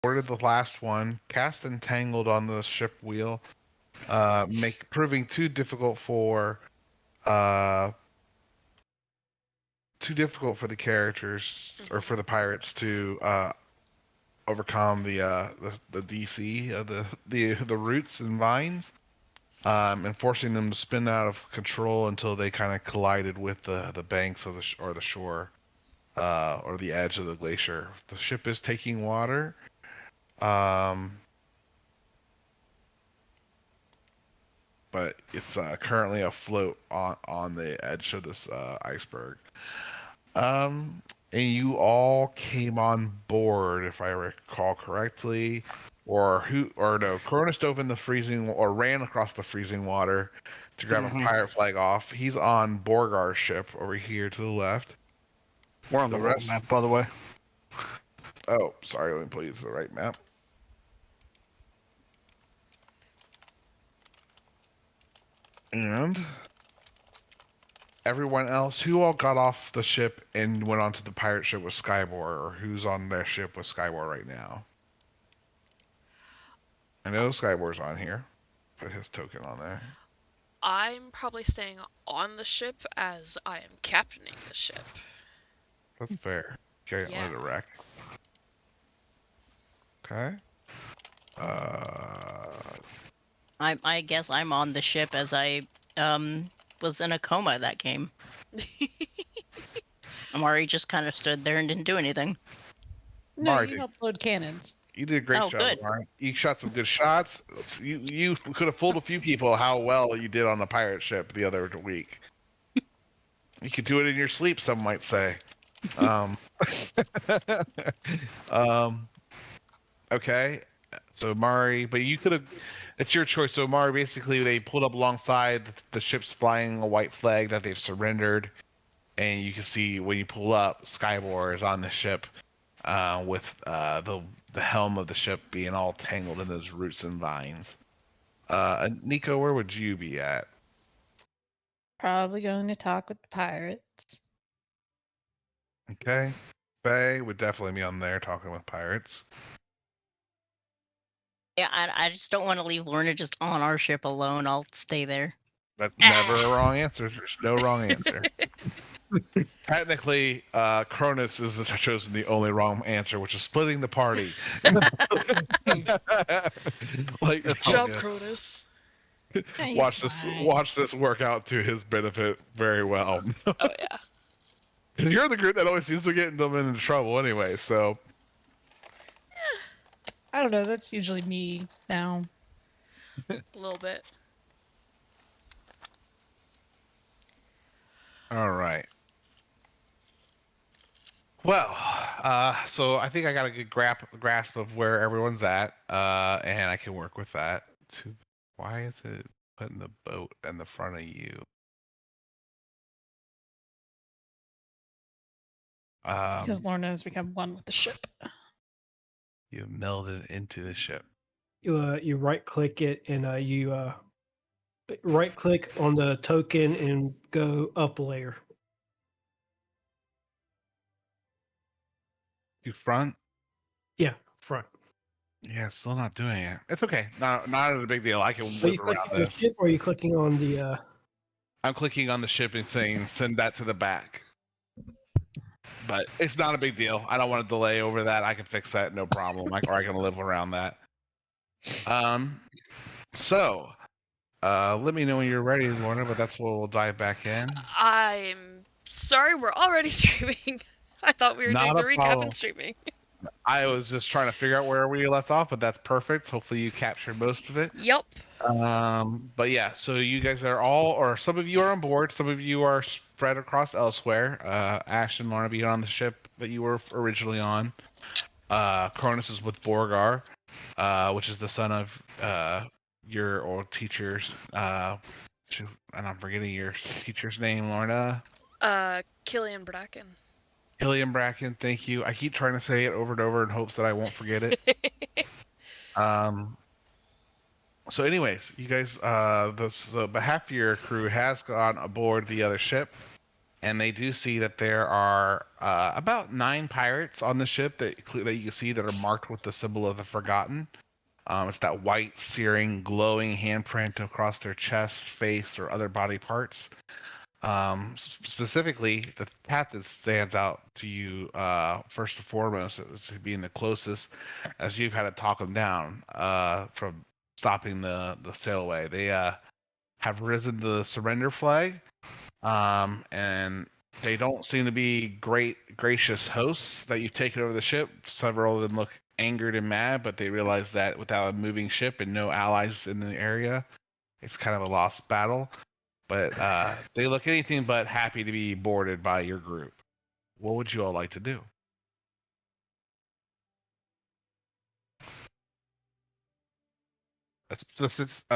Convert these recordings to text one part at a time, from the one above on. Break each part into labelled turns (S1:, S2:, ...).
S1: boarded the last one, cast entangled on the ship wheel, proving uh too difficult for the characters or for the pirates to overcome the DC of the roots and vines, and forcing them to spin out of control until they kind of collided with the banks of or the shore, or the edge of the glacier. The ship is taking water. Um, but it's currently afloat on the edge of this iceberg. Um, and you all came on board, if I recall correctly, or no, Cronus dove in the freezing or ran across the freezing water to grab a pirate flag off. He's on Borgar's ship over here to the left.
S2: We're on the wrong map, by the way.
S1: Oh, sorry, let me pull you to the right map. And everyone else, who all got off the ship and went onto the pirate ship with Skybor, or who's on their ship with Skybor right now? I know Skybor's on here. Put his token on there.
S3: I'm probably staying on the ship as I am captaining the ship.
S1: That's fair. Okay,
S3: Yeah.
S1: let it wreck. Okay.
S4: I guess I'm on the ship as I was in a coma that game. Amari just kind of stood there and didn't do anything.
S5: No,
S1: Mari
S5: you
S1: did.
S5: helped load cannons.
S1: You did a great job,
S4: good.
S1: Amari. You shot some good shots. You could have fooled a few people how well you did on the pirate ship the other week. You could do it in your sleep, some might say. Okay. So Mari, but you could have. It's your choice. So Mari, basically, they pulled up alongside the ship's flying a white flag that they've surrendered, and you can see when you pull up, Skybor is on the ship, with the helm of the ship being all tangled in those roots and vines. Nico, where would you be at?
S5: Probably going to talk with the pirates.
S1: Okay. Faye would definitely be on there talking with pirates.
S4: Yeah, I just don't want to leave Lorna just on our ship alone. I'll stay there.
S1: That's never a wrong answer. There's no wrong answer. Technically, Cronus has chosen the only wrong answer, which is splitting the party. Like,
S3: Good job, Cronus.
S1: watch this work out to his benefit very well.
S3: Oh yeah.
S1: You're the group that always seems to get them into trouble anyway, so.
S5: I don't know. That's usually me now.
S3: A little bit.
S1: All right. Well, so I think I got a good grasp of where everyone's at, and I can work with that. Why is it putting the boat in the front of you?
S5: Because Lorna has become one with the ship.
S1: You melded into the ship.
S6: You right click it and you right click on the token and go up a layer.
S1: You front?
S6: Yeah, front.
S1: Yeah, still not doing it. It's okay. Not a big deal. I can
S6: Are you
S1: whip
S6: clicking
S1: around
S6: on the
S1: this.
S6: ship or are you clicking on the
S1: I'm clicking on the ship and saying send that to the back. But it's not a big deal. I don't want to delay over that. I can fix that, no problem. Or I can live around that. So, let me know when you're ready, Lorna, but that's where we'll dive back in.
S3: I'm sorry, we're already streaming. I thought we were doing the recap and streaming.
S1: I was just trying to figure out where we left off, but that's perfect. Hopefully you captured most of it.
S3: Yep.
S1: But yeah, so you guys are all, or some of you are on board, some of you are spread across elsewhere. Ash and Lorna being on the ship that you were originally on. Cronus is with Borgar, which is the son of your old teacher's, and I'm forgetting your teacher's name, Lorna.
S3: Killian Bracken.
S1: Killian Bracken, thank you. I keep trying to say it over and over in hopes that I won't forget it. So anyways, you guys, the half of your crew has gone aboard the other ship. and they do see that there are about 9 pirates on the ship that you can see that are marked with the symbol of the Forgotten. It's that white, searing, glowing handprint across their chest, face, or other body parts. Specifically, the path that stands out to you first and foremost as being the closest, as you've had to talk them down from stopping the sailaway. They have risen the surrender flag, and they don't seem to be gracious hosts that you've taken over the ship. Several of them look angered and mad, but they realize that without a moving ship and no allies in the area, it's kind of a lost battle. But they look anything but happy to be boarded by your group. What would you all like to do?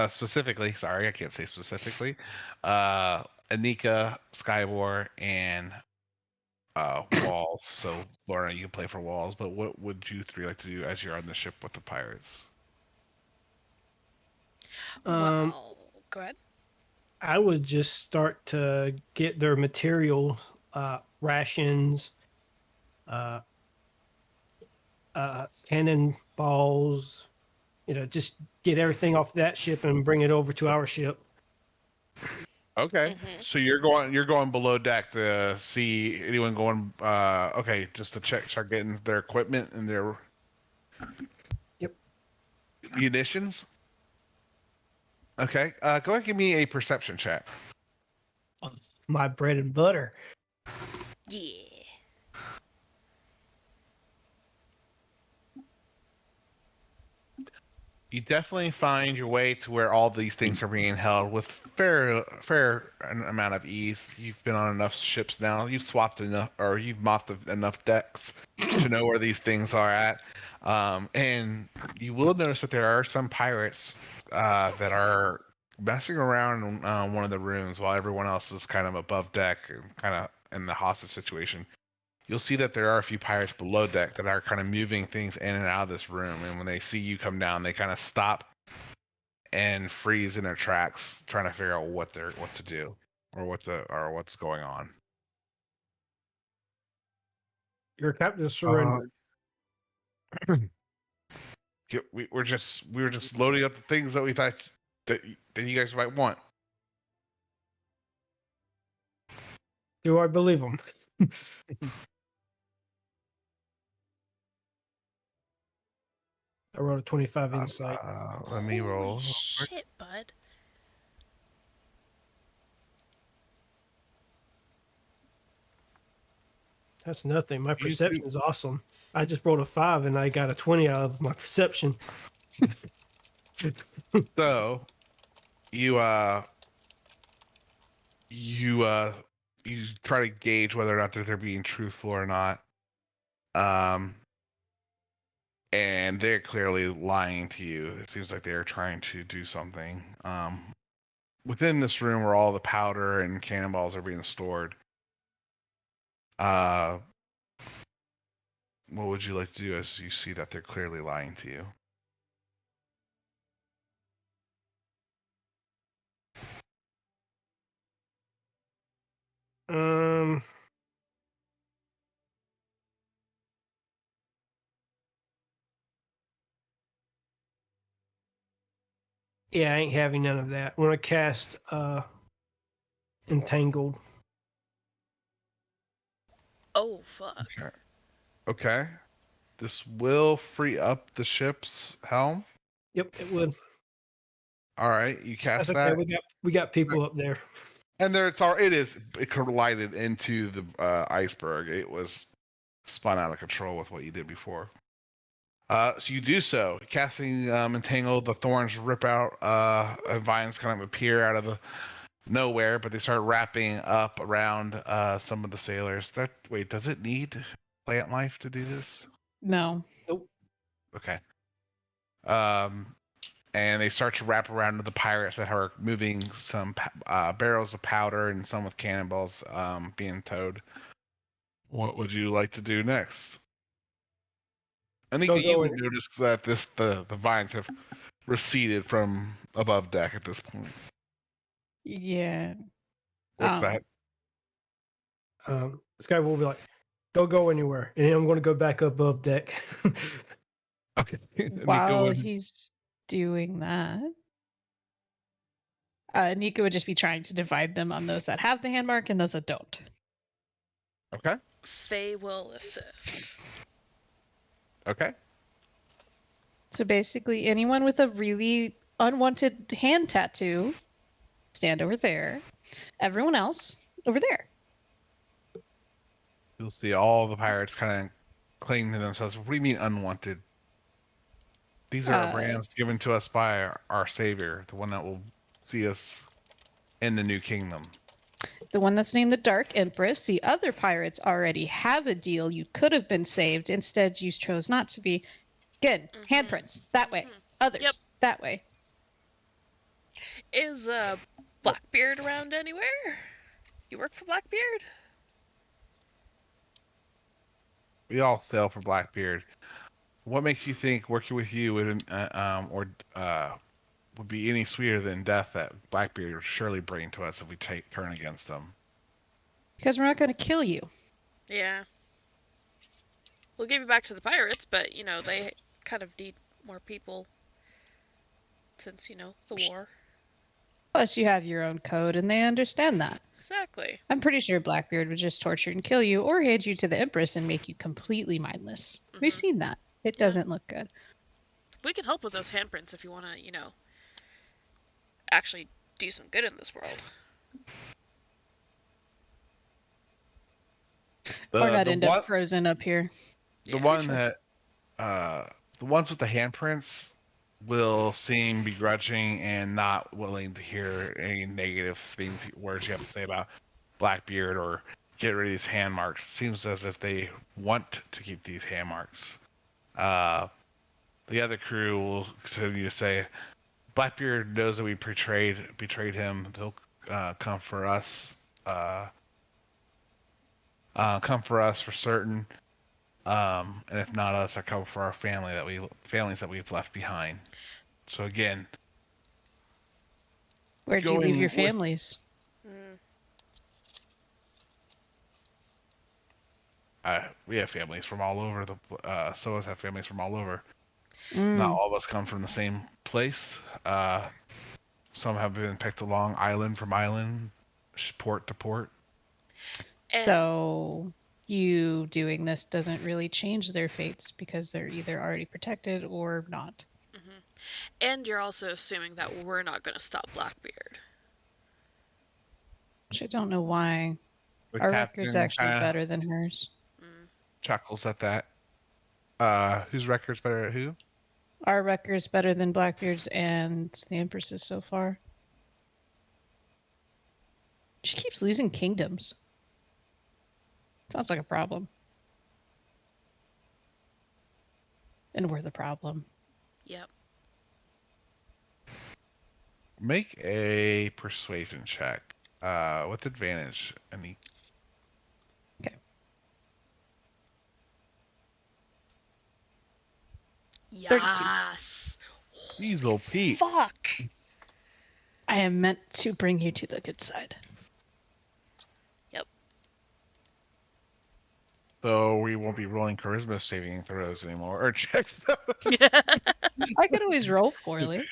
S1: Specifically, sorry, I can't say specifically. Anika, Skywar, and Walls. So, Laura, you can play for Walls, but what would you three like to do as you're on the ship with the pirates?
S3: Well, go ahead.
S6: I would just start to get their material, rations, cannonballs, just get everything off that ship and bring it over to our ship.
S1: Okay, so you're going below deck to see anyone going. Okay, just to start getting their equipment and their munitions. Okay, go ahead and give me a perception check.
S6: My bread and butter.
S3: Yeah.
S1: You definitely find your way to where all these things are being held with fair amount of ease. You've been on enough ships now. You've swapped enough, or you've mopped enough decks to know where these things are at. And you will notice that there are some pirates that are messing around in one of the rooms while everyone else is kind of above deck and kind of in the hostage situation. You'll see that there are a few pirates below deck that are kind of moving things in and out of this room. And when they see you come down, they kind of stop and freeze in their tracks, trying to figure out what to do or what's going on.
S6: Your captain surrendered.
S1: We were just loading up the things that we thought that you guys might want.
S6: Do I believe him? I rolled a 25 insight.
S1: Let me roll.
S3: Holy shit, bud.
S6: That's nothing. My perception is awesome. I just rolled a 5 and I got a 20 out of my perception.
S1: So you try to gauge whether or not they're being truthful or not. And they're clearly lying to you. It seems like they're trying to do something. Within this room where all the powder and cannonballs are being stored, what would you like to do as you see that they're clearly lying to you?
S6: Yeah, I ain't having none of that. I'm gonna cast Entangled.
S3: Oh, fuck.
S1: Okay. This will free up the ship's helm.
S6: Yep, it would.
S1: All right, you cast
S6: That's okay.
S1: that.
S6: We got people up there.
S1: And there it collided into the iceberg. It was spun out of control with what you did before. So you do so, casting Entangle. The thorns rip out, and vines kind of appear out of the nowhere, but they start wrapping up around some of the sailors. Wait, does it need plant life to do this?
S5: No.
S6: Nope.
S1: Okay. And they start to wrap around the pirates that are moving some barrels of powder and some with cannonballs being towed. What would you like to do next? I think you would notice that the vines have receded from above deck at this point.
S5: Yeah.
S1: What's that?
S6: this guy will be like, "Don't go anywhere," and I'm going to go back above deck.
S1: Okay. Nico
S5: While
S1: would-
S5: he's doing that, Nico would just be trying to divide them on those that have the hand mark and those that don't.
S1: Okay.
S3: Faye will assist.
S1: Okay.
S5: So basically, anyone with a really unwanted hand tattoo, stand over there. Everyone else, over there.
S1: You'll see all the pirates kind of cling to themselves. What do you mean unwanted? These are brands given to us by our savior, the one that will see us in the new kingdom.
S5: The one that's named the Dark Empress. The other pirates already have a deal. You could have been saved. Instead, you chose not to be. Good. Handprints. That way. Others.
S3: Yep.
S5: That way.
S3: Is Blackbeard around anywhere? You work for Blackbeard?
S1: We all sail for Blackbeard. What makes you think working with you would would be any sweeter than death that Blackbeard would surely bring to us if we turn against him?
S5: Because we're not going to kill you.
S3: Yeah. We'll give you back to the pirates, but, you know, they kind of need more people since, you know, the war.
S5: Plus, you have your own code, and they understand that.
S3: Exactly.
S5: I'm pretty sure Blackbeard would just torture and kill you, or hand you to the Empress and make you completely mindless. We've seen that. It doesn't look good.
S3: We can help with those handprints if you want to, you know, actually do some good in this world.
S5: Or not end up frozen up here.
S1: The one that, the ones with the handprints will seem begrudging and not willing to hear any negative words you have to say about Blackbeard or get rid of these hand marks. It seems as if they want to keep these hand marks. The other crew will continue to say, Blackbeard knows that we betrayed him. He'll come for us. Come for us for certain. And if not us, I come for our families that we've left behind. So again,
S5: where'd you leave your families?
S1: We have families from all over. Some of us have families from all over. Not all of us come from the same place. Some have been picked along island from island, port to port.
S5: So you doing this doesn't really change their fates because they're either already protected or not.
S3: And you're also assuming that we're not going to stop Blackbeard.
S5: Which I don't know why. Our record's actually better than hers.
S1: Chuckles at that. Whose record's better at who?
S5: Our record's better than Blackbeard's and the Empress's so far. She keeps losing kingdoms. Sounds like a problem. And we're the problem.
S3: Yep.
S1: Make a persuasion check. With advantage. Any?
S5: Okay.
S3: Yes.
S1: Weasel Pete.
S3: Fuck.
S5: I am meant to bring you to the good side.
S3: Yep.
S1: So we won't be rolling charisma saving throws anymore, or checks.
S5: I could always roll poorly.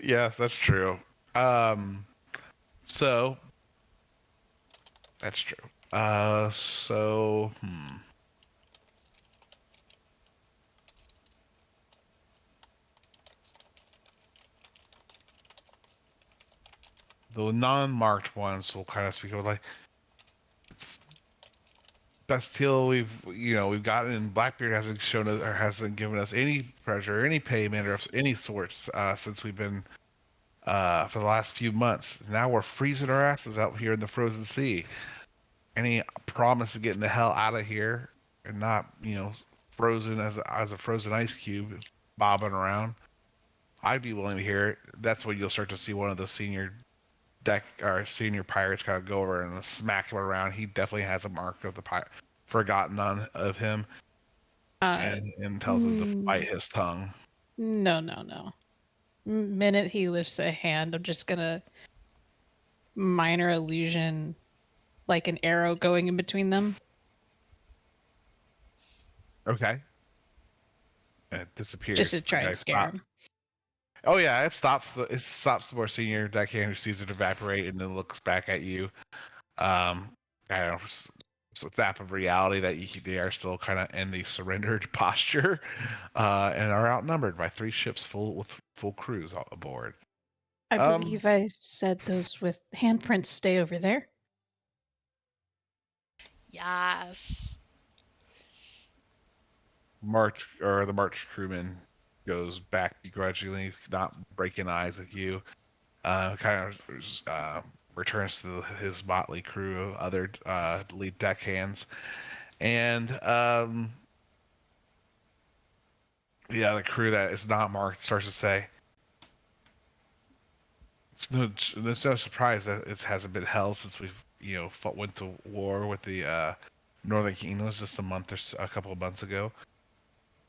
S1: Yes, that's true. So that's true. The non-marked ones will kind of speak of like it's best deal we've gotten, and Blackbeard hasn't shown us or hasn't given us any pressure, any payment of any sorts since we've been for the last few months. Now we're freezing our asses out here in the frozen sea. Any promise of getting the hell out of here and not, frozen as a frozen ice cube bobbing around, I'd be willing to hear it. That's when you'll start to see one of the senior pirates kind of go over and smack him around. He definitely has a mark of the forgotten on of him, and tells him to bite his tongue.
S5: No. Minute he lifts a hand, I'm just gonna minor illusion like an arrow going in between them.
S1: Okay. And it disappears.
S5: Just to
S1: The
S5: try
S1: guy
S5: and scare him.
S1: stops. Oh yeah, it stops the more senior deckhand who sees it evaporate and then looks back at you. Kind of snap of reality that they are still kind of in the surrendered posture, and are outnumbered by 3 ships with full crews aboard.
S5: I believe I said those with handprints stay over there.
S3: Yes.
S1: The March crewman goes back begrudgingly, not breaking eyes with you. Kind of returns to his motley crew of other lead deckhands, and the crew that is not marked starts to say, "It's no surprise that it hasn't been hell since we've went to war with the Northern Kingdoms just a couple of months ago.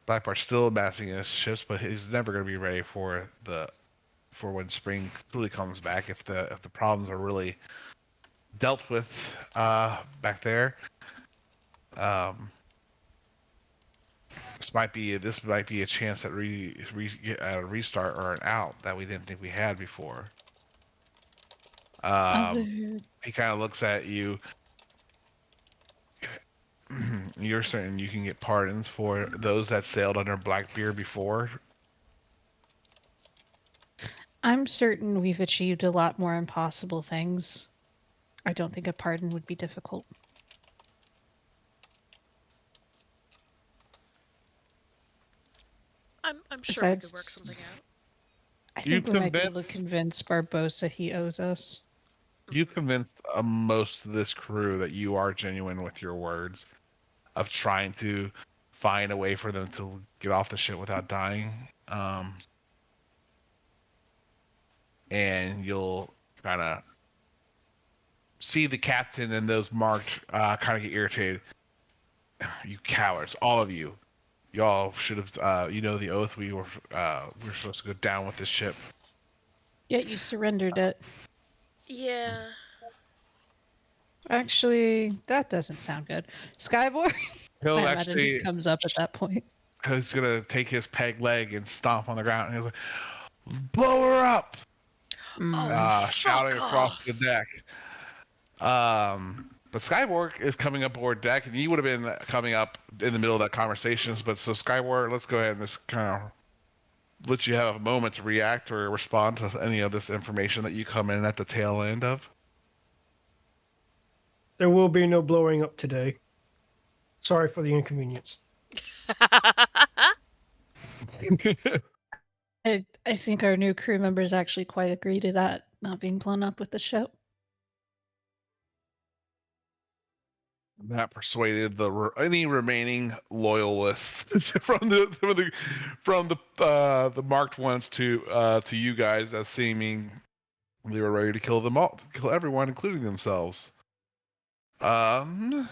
S1: Blackbart's still amassing his ships, but he's never going to be ready for when spring truly comes back. If the problems are really dealt with back there, this might be a chance at a restart or an out that we didn't think we had before." He kind of looks at you. You're certain you can get pardons for those that sailed under Blackbeard before?
S5: I'm certain we've achieved a lot more impossible things. I don't think a pardon would be difficult.
S3: I'm sure we could work something out.
S5: I think we might be able to convince Barbosa he owes us.
S1: You've convinced most of this crew that you are genuine with your words of trying to find a way for them to get off the ship without dying. And you'll kind of see the captain and those marked kind of get irritated. You cowards, all of you. Y'all should have, the oath. We were supposed to go down with this ship.
S5: Yet you surrendered it.
S3: Yeah.
S5: Actually, that doesn't sound good. Skyborn? I imagine he comes up at that point.
S1: He's gonna take his peg leg and stomp on the ground, and he's like, "Blow her up!" Shouting across the deck. But Skyborg is coming up aboard deck, and you would have been coming up in the middle of that conversation. But so Skyborg, let's go ahead and just kind of let you have a moment to react or respond to any of this information that you come in at the tail end of.
S6: There will be no blowing up today. Sorry for the inconvenience.
S5: I think our new crew members actually quite agree to that, not being blown up with the ship.
S1: That persuaded any remaining loyalists from the marked ones to you guys, as seeming they were ready to kill them all, kill everyone, including themselves.
S5: So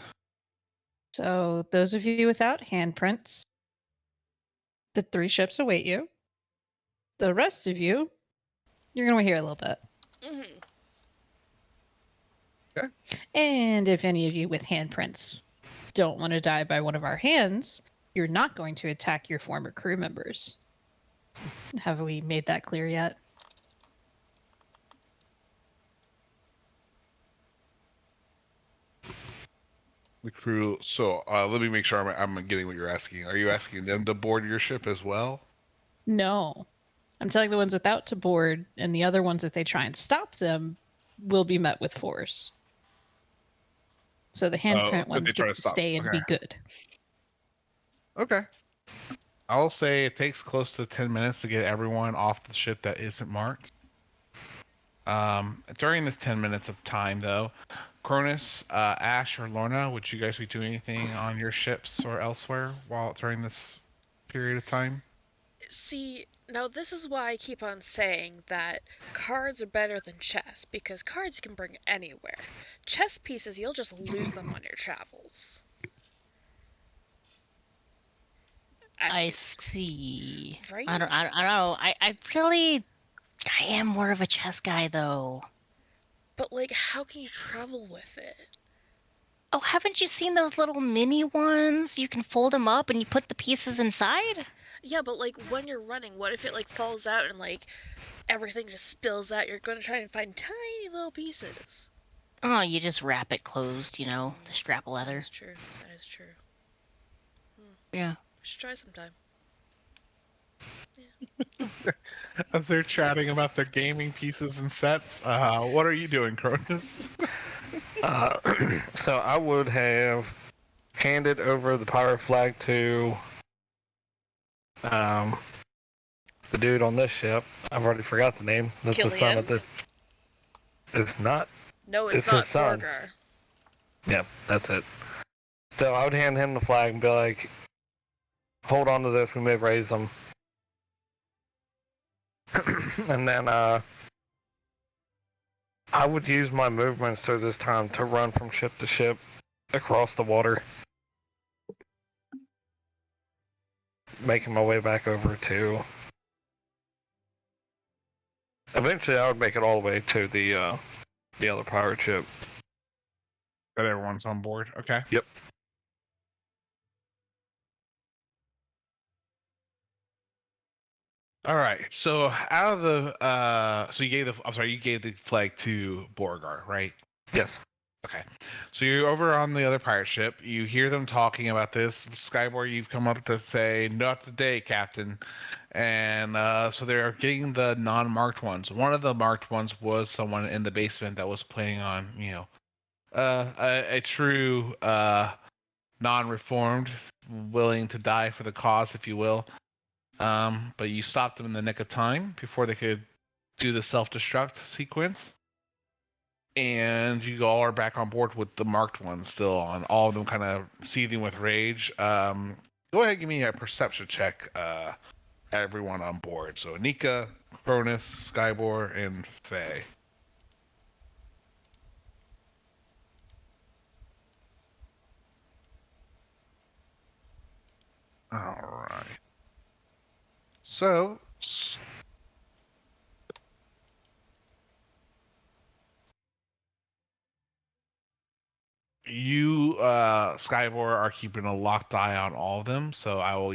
S5: those of you without handprints, the 3 ships await you. The rest of you, you're gonna hear a little bit.
S3: Mm-hmm.
S1: Okay.
S5: And if any of you with handprints don't want to die by one of our hands, you're not going to attack your former crew members. Have we made that clear yet?
S1: The crew. So let me make sure I'm getting what you're asking. Are you asking them to board your ship as well?
S5: No. I'm telling the ones without to board, and the other ones, if they try and stop them, will be met with force. So the handprint ones get to stay and be good.
S1: Okay. I'll say it takes close to 10 minutes to get everyone off the ship that isn't marked. During this 10 minutes of time, though, Cronus, Ash, or Lorna, would you guys be doing anything on your ships or elsewhere during this period of time?
S3: See, now this is why I keep on saying that cards are better than chess, because cards you can bring anywhere. Chess pieces, you'll just lose them on your travels.
S4: I see.
S3: Right?
S4: I don't know. I am more of a chess guy, though.
S3: But, like, how can you travel with it?
S4: Oh, haven't you seen those little mini ones? You can fold them up and you put the pieces inside?
S3: Yeah, but like when you're running, what if it like falls out and like everything just spills out? You're gonna try and find tiny little pieces.
S4: Oh, you just wrap it closed, you know, the strap of
S3: That
S4: leather.
S3: is true. That is true.
S4: Yeah.
S3: We should try sometime.
S1: As they're chatting about their gaming pieces and sets, what are you doing, Cronus?
S2: So I would have handed over the pirate flag to the dude on this ship. I've already forgot the name. That's the son of the. It's not.
S3: No, it's
S2: It's
S3: not
S2: his son.
S3: Borgar.
S2: Yeah, that's it. So I would hand him the flag and be like, hold on to this, we may raise them. And then I would use my movements through this time to run from ship to ship across the water, making my way back over to... Eventually I would make it all the way to the other pirate ship.
S1: That everyone's on board. Okay.
S2: Yep.
S1: All right. So out of the so you gave the flag to Borgar, right?
S2: Yes.
S1: Okay. So you're over on the other pirate ship. You hear them talking about this. Skybor, you've come up to say, "Not today, Captain." And so they're getting the non-marked ones. One of the marked ones was someone in the basement that was planning on, a true non-reformed, willing to die for the cause, if you will. But you stopped them in the nick of time before they could do the self-destruct sequence. And you all are back on board with the marked ones still on, all of them kind of seething with rage. Go ahead and give me a perception check, everyone on board. So Anika, Cronus, Skybor, and Faye. All right. So you, Skybor, are keeping a locked eye on all of them. So I will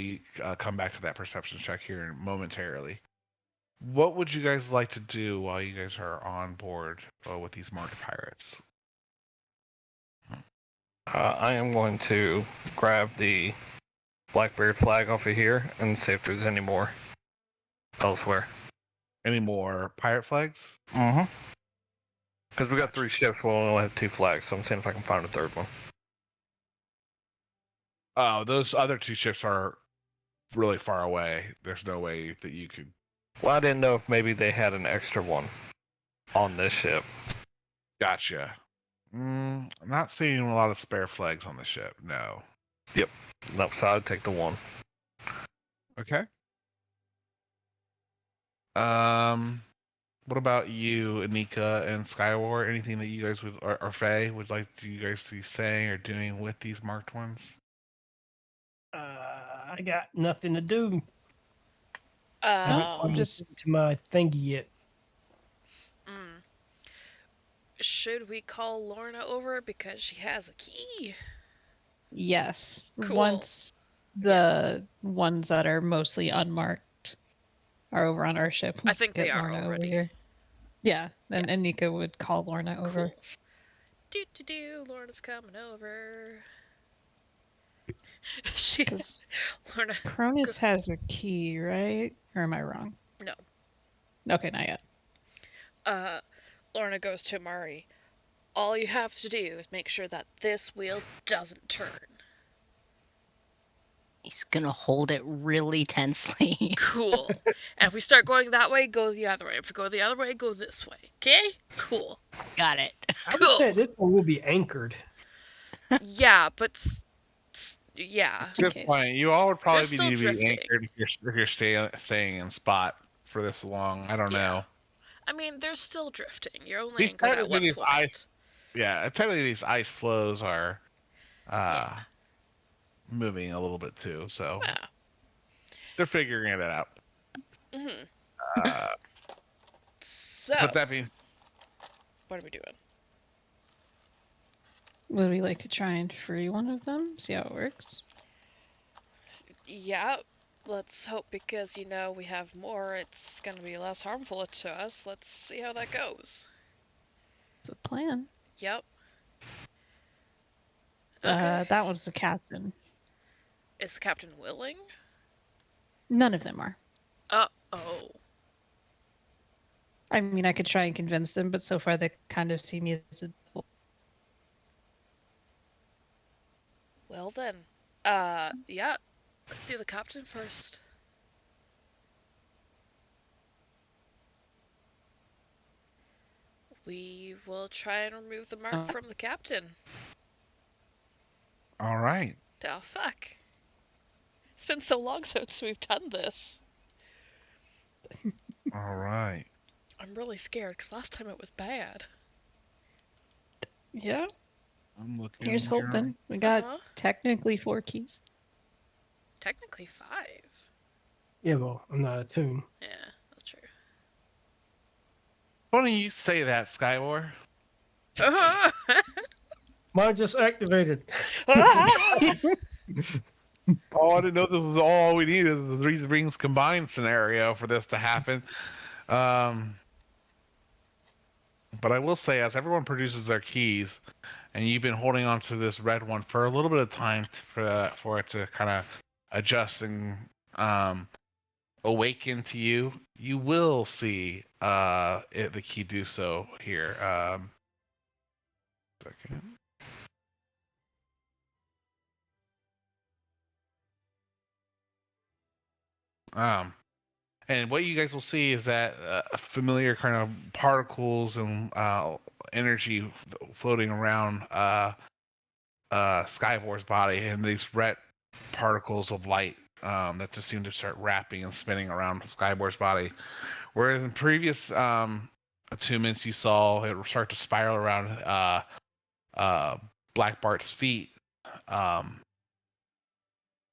S1: come back to that perception check here momentarily. What would you guys like to do while you guys are on board with these marked pirates?
S2: I am going to grab the Blackbeard flag off of here and see if there's any more elsewhere.
S1: Any more pirate flags?
S2: Mm-hmm. Because we got 3 ships, we'll only have 2 flags, so I'm seeing if I can find a third one.
S1: Oh, those other 2 ships are really far away. There's no way that you could...
S2: Well, I didn't know if maybe they had an extra one on this ship.
S1: Gotcha. I'm not seeing a lot of spare flags on the ship, no.
S2: Yep. Nope, so I'd take the one.
S1: Okay. What about you, Anika and Skywar? Anything that you guys would, or Faye, would like you guys to be saying or doing with these marked ones?
S6: I got nothing to do.
S3: I'm
S6: just to my thingy yet.
S3: Should we call Lorna over because she has a key?
S5: Yes.
S3: Cool.
S5: Once the ones that are mostly unmarked are over on our ship,
S3: I think they
S5: get
S3: are
S5: Lorna
S3: already.
S5: over here. Yeah, and Anika would call Lorna over.
S3: Cool. Lorna's coming over. Lorna.
S5: Cronus has a key, right? Or am I wrong?
S3: No.
S5: Okay, not yet.
S3: Lorna goes to Mari. All you have to do is make sure that this wheel doesn't turn.
S4: He's gonna hold it really tensely.
S3: Cool. And if we start going that way, go the other way. If we go the other way, go this way. Okay? Cool.
S4: Got it.
S6: I would say this one will be anchored.
S3: Yeah, but yeah.
S1: Good point. You all would probably
S3: They're
S1: need to
S3: still
S1: be
S3: drifting.
S1: anchored if you're staying in spot for this long. I don't know.
S3: I mean, they're still drifting. You're only
S1: These
S3: anchored at one
S1: these
S3: point.
S1: technically these ice flows are moving a little bit too, so
S3: Yeah.
S1: they're figuring it out.
S3: So,
S1: But that being,
S3: what are we doing?
S5: Would we like to try and free one of them? See how it works?
S3: Yeah, let's hope because, we have more, it's gonna be less harmful to us. Let's see how that goes.
S5: It's a plan.
S3: Yep. Okay.
S5: That was the captain.
S3: Is the captain willing?
S5: None of them are.
S3: Oh.
S5: I mean, I could try and convince them, but so far they kind of see me as a...
S3: Well then. Yeah. Let's do the captain first. We will try and remove the mark from the captain.
S1: All right.
S3: Oh, fuck. It's been so long since we've done this.
S1: All right.
S3: I'm really scared because last time it was bad.
S5: Yeah.
S1: I'm looking.
S5: Here's
S1: here.
S5: hoping. We got technically 4 keys.
S3: Technically 5.
S6: Yeah, well, I'm not attuned.
S3: Yeah, that's true.
S1: Funny you say that, Skywar.
S6: Mine just activated.
S1: Oh, I didn't know this was all we needed. The 3 rings combined scenario for this to happen. But I will say, as everyone produces their keys, and you've been holding on to this red one for a little bit of time for it to kind of adjust and awaken to you, you will see the key do so here. Second. And what you guys will see is that familiar kind of particles and energy floating around Skybore's body, and these red particles of light that just seem to start wrapping and spinning around Skybore's body. Whereas in previous attunements, you saw it start to spiral around Black Bart's feet.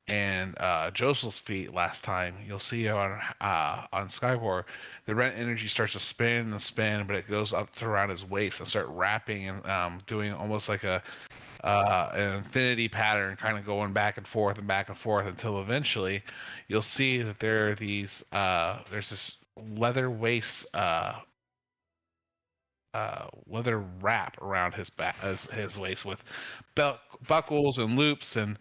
S1: And Joseph's feet last time, you'll see on Skybore, the red energy starts to spin and spin, but it goes up to around his waist and start wrapping and doing almost like an infinity pattern, kind of going back and forth until eventually you'll see that there are these there's this leather waist leather wrap around his back, his waist with buckles and loops, and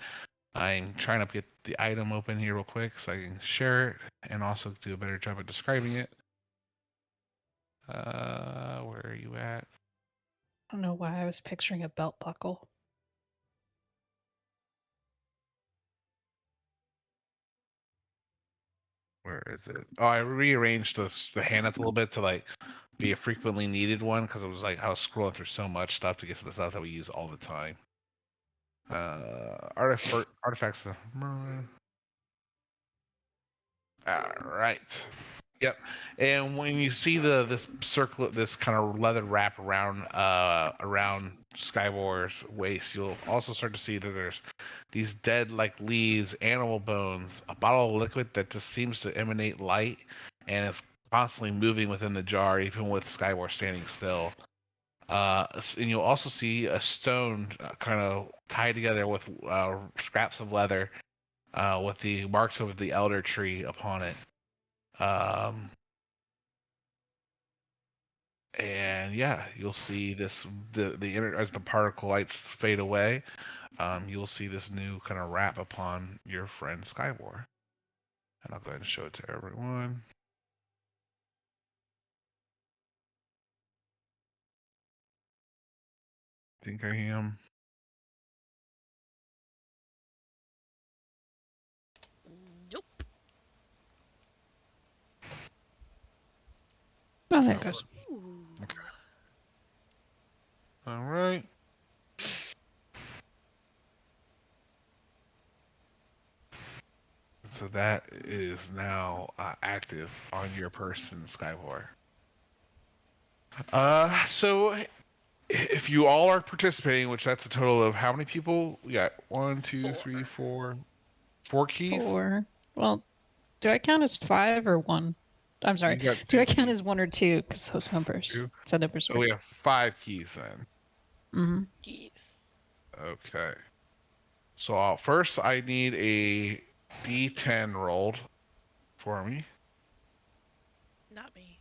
S1: I'm trying to get the item open here real quick so I can share it and also do a better job of describing it. Where are you at?
S5: I don't know why I was picturing a belt buckle.
S1: Where is it? Oh, I rearranged the handouts a little bit to like be a frequently needed one because it was like I was scrolling through so much stuff to get to the stuff that we use all the time. Artifacts. All right. Yep. And when you see this circle, this kind of leather wrap around Skywar's waist, you'll also start to see that there's these dead like leaves, animal bones, a bottle of liquid that just seems to emanate light and is constantly moving within the jar, even with Skywar standing still. And you'll also see a stone kind of tied together with scraps of leather, with the marks of the elder tree upon it. And yeah, you'll see this as the particle lights fade away. You'll see this new kind of wrap upon your friend Skywar, and I'll go ahead and show it to everyone. I think I am.
S3: Nope.
S5: Oh, there it goes.
S1: Okay. All right. So that is now active on your person, Skywar. So if you all are participating, which that's a total of how many people? We got 1, 2, 3, 4 keys.
S5: 4. Well, do I count as 5 or 1? I'm sorry. Do I count as 1 or 2? Because those numbers.
S1: 2.
S5: It's a numbers.
S1: So we have 5 keys then.
S5: Mm-hmm.
S3: Yes.
S1: Okay. So first, I need a D10 rolled for me.
S3: Not me.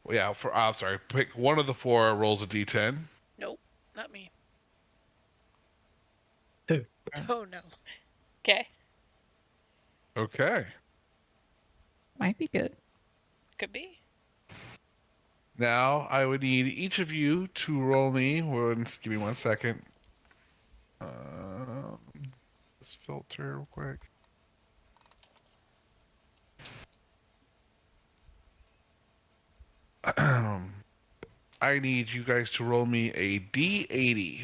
S1: Well, yeah, I'm sorry. Pick one of the 4 rolls a D10.
S3: Nope. Not me.
S6: 2.
S3: Oh no. Okay.
S1: Okay.
S5: Might be good.
S3: Could be.
S1: Now I would need each of you to roll me. Give me 1 second. This filter real quick. I need you guys to roll me a D80.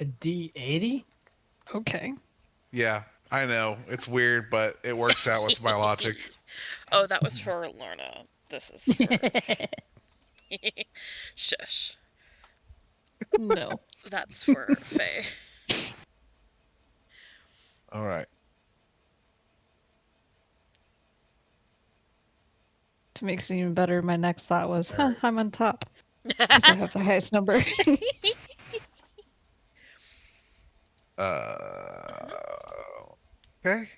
S6: A D80?
S5: Okay.
S1: Yeah, I know it's weird, but it works out with my logic.
S3: Oh, that was for Lorna. This is for. Shush.
S5: No.
S3: That's for Faye.
S1: All right.
S5: To make it even better, my next thought was,
S1: All right.
S5: I'm on top. Because I have the highest number.
S1: Okay.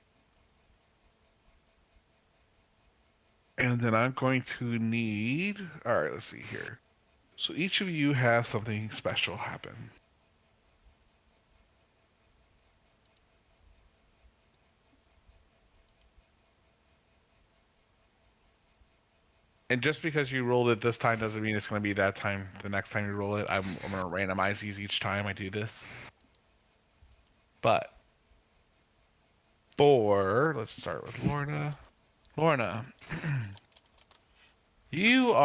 S1: And then I'm going to need. All right, let's see here. So each of you have something special happen. And just because you rolled it this time doesn't mean it's going to be that time the next time you roll it. I'm going to randomize these each time I do this. But let's start with Lorna. Lorna, you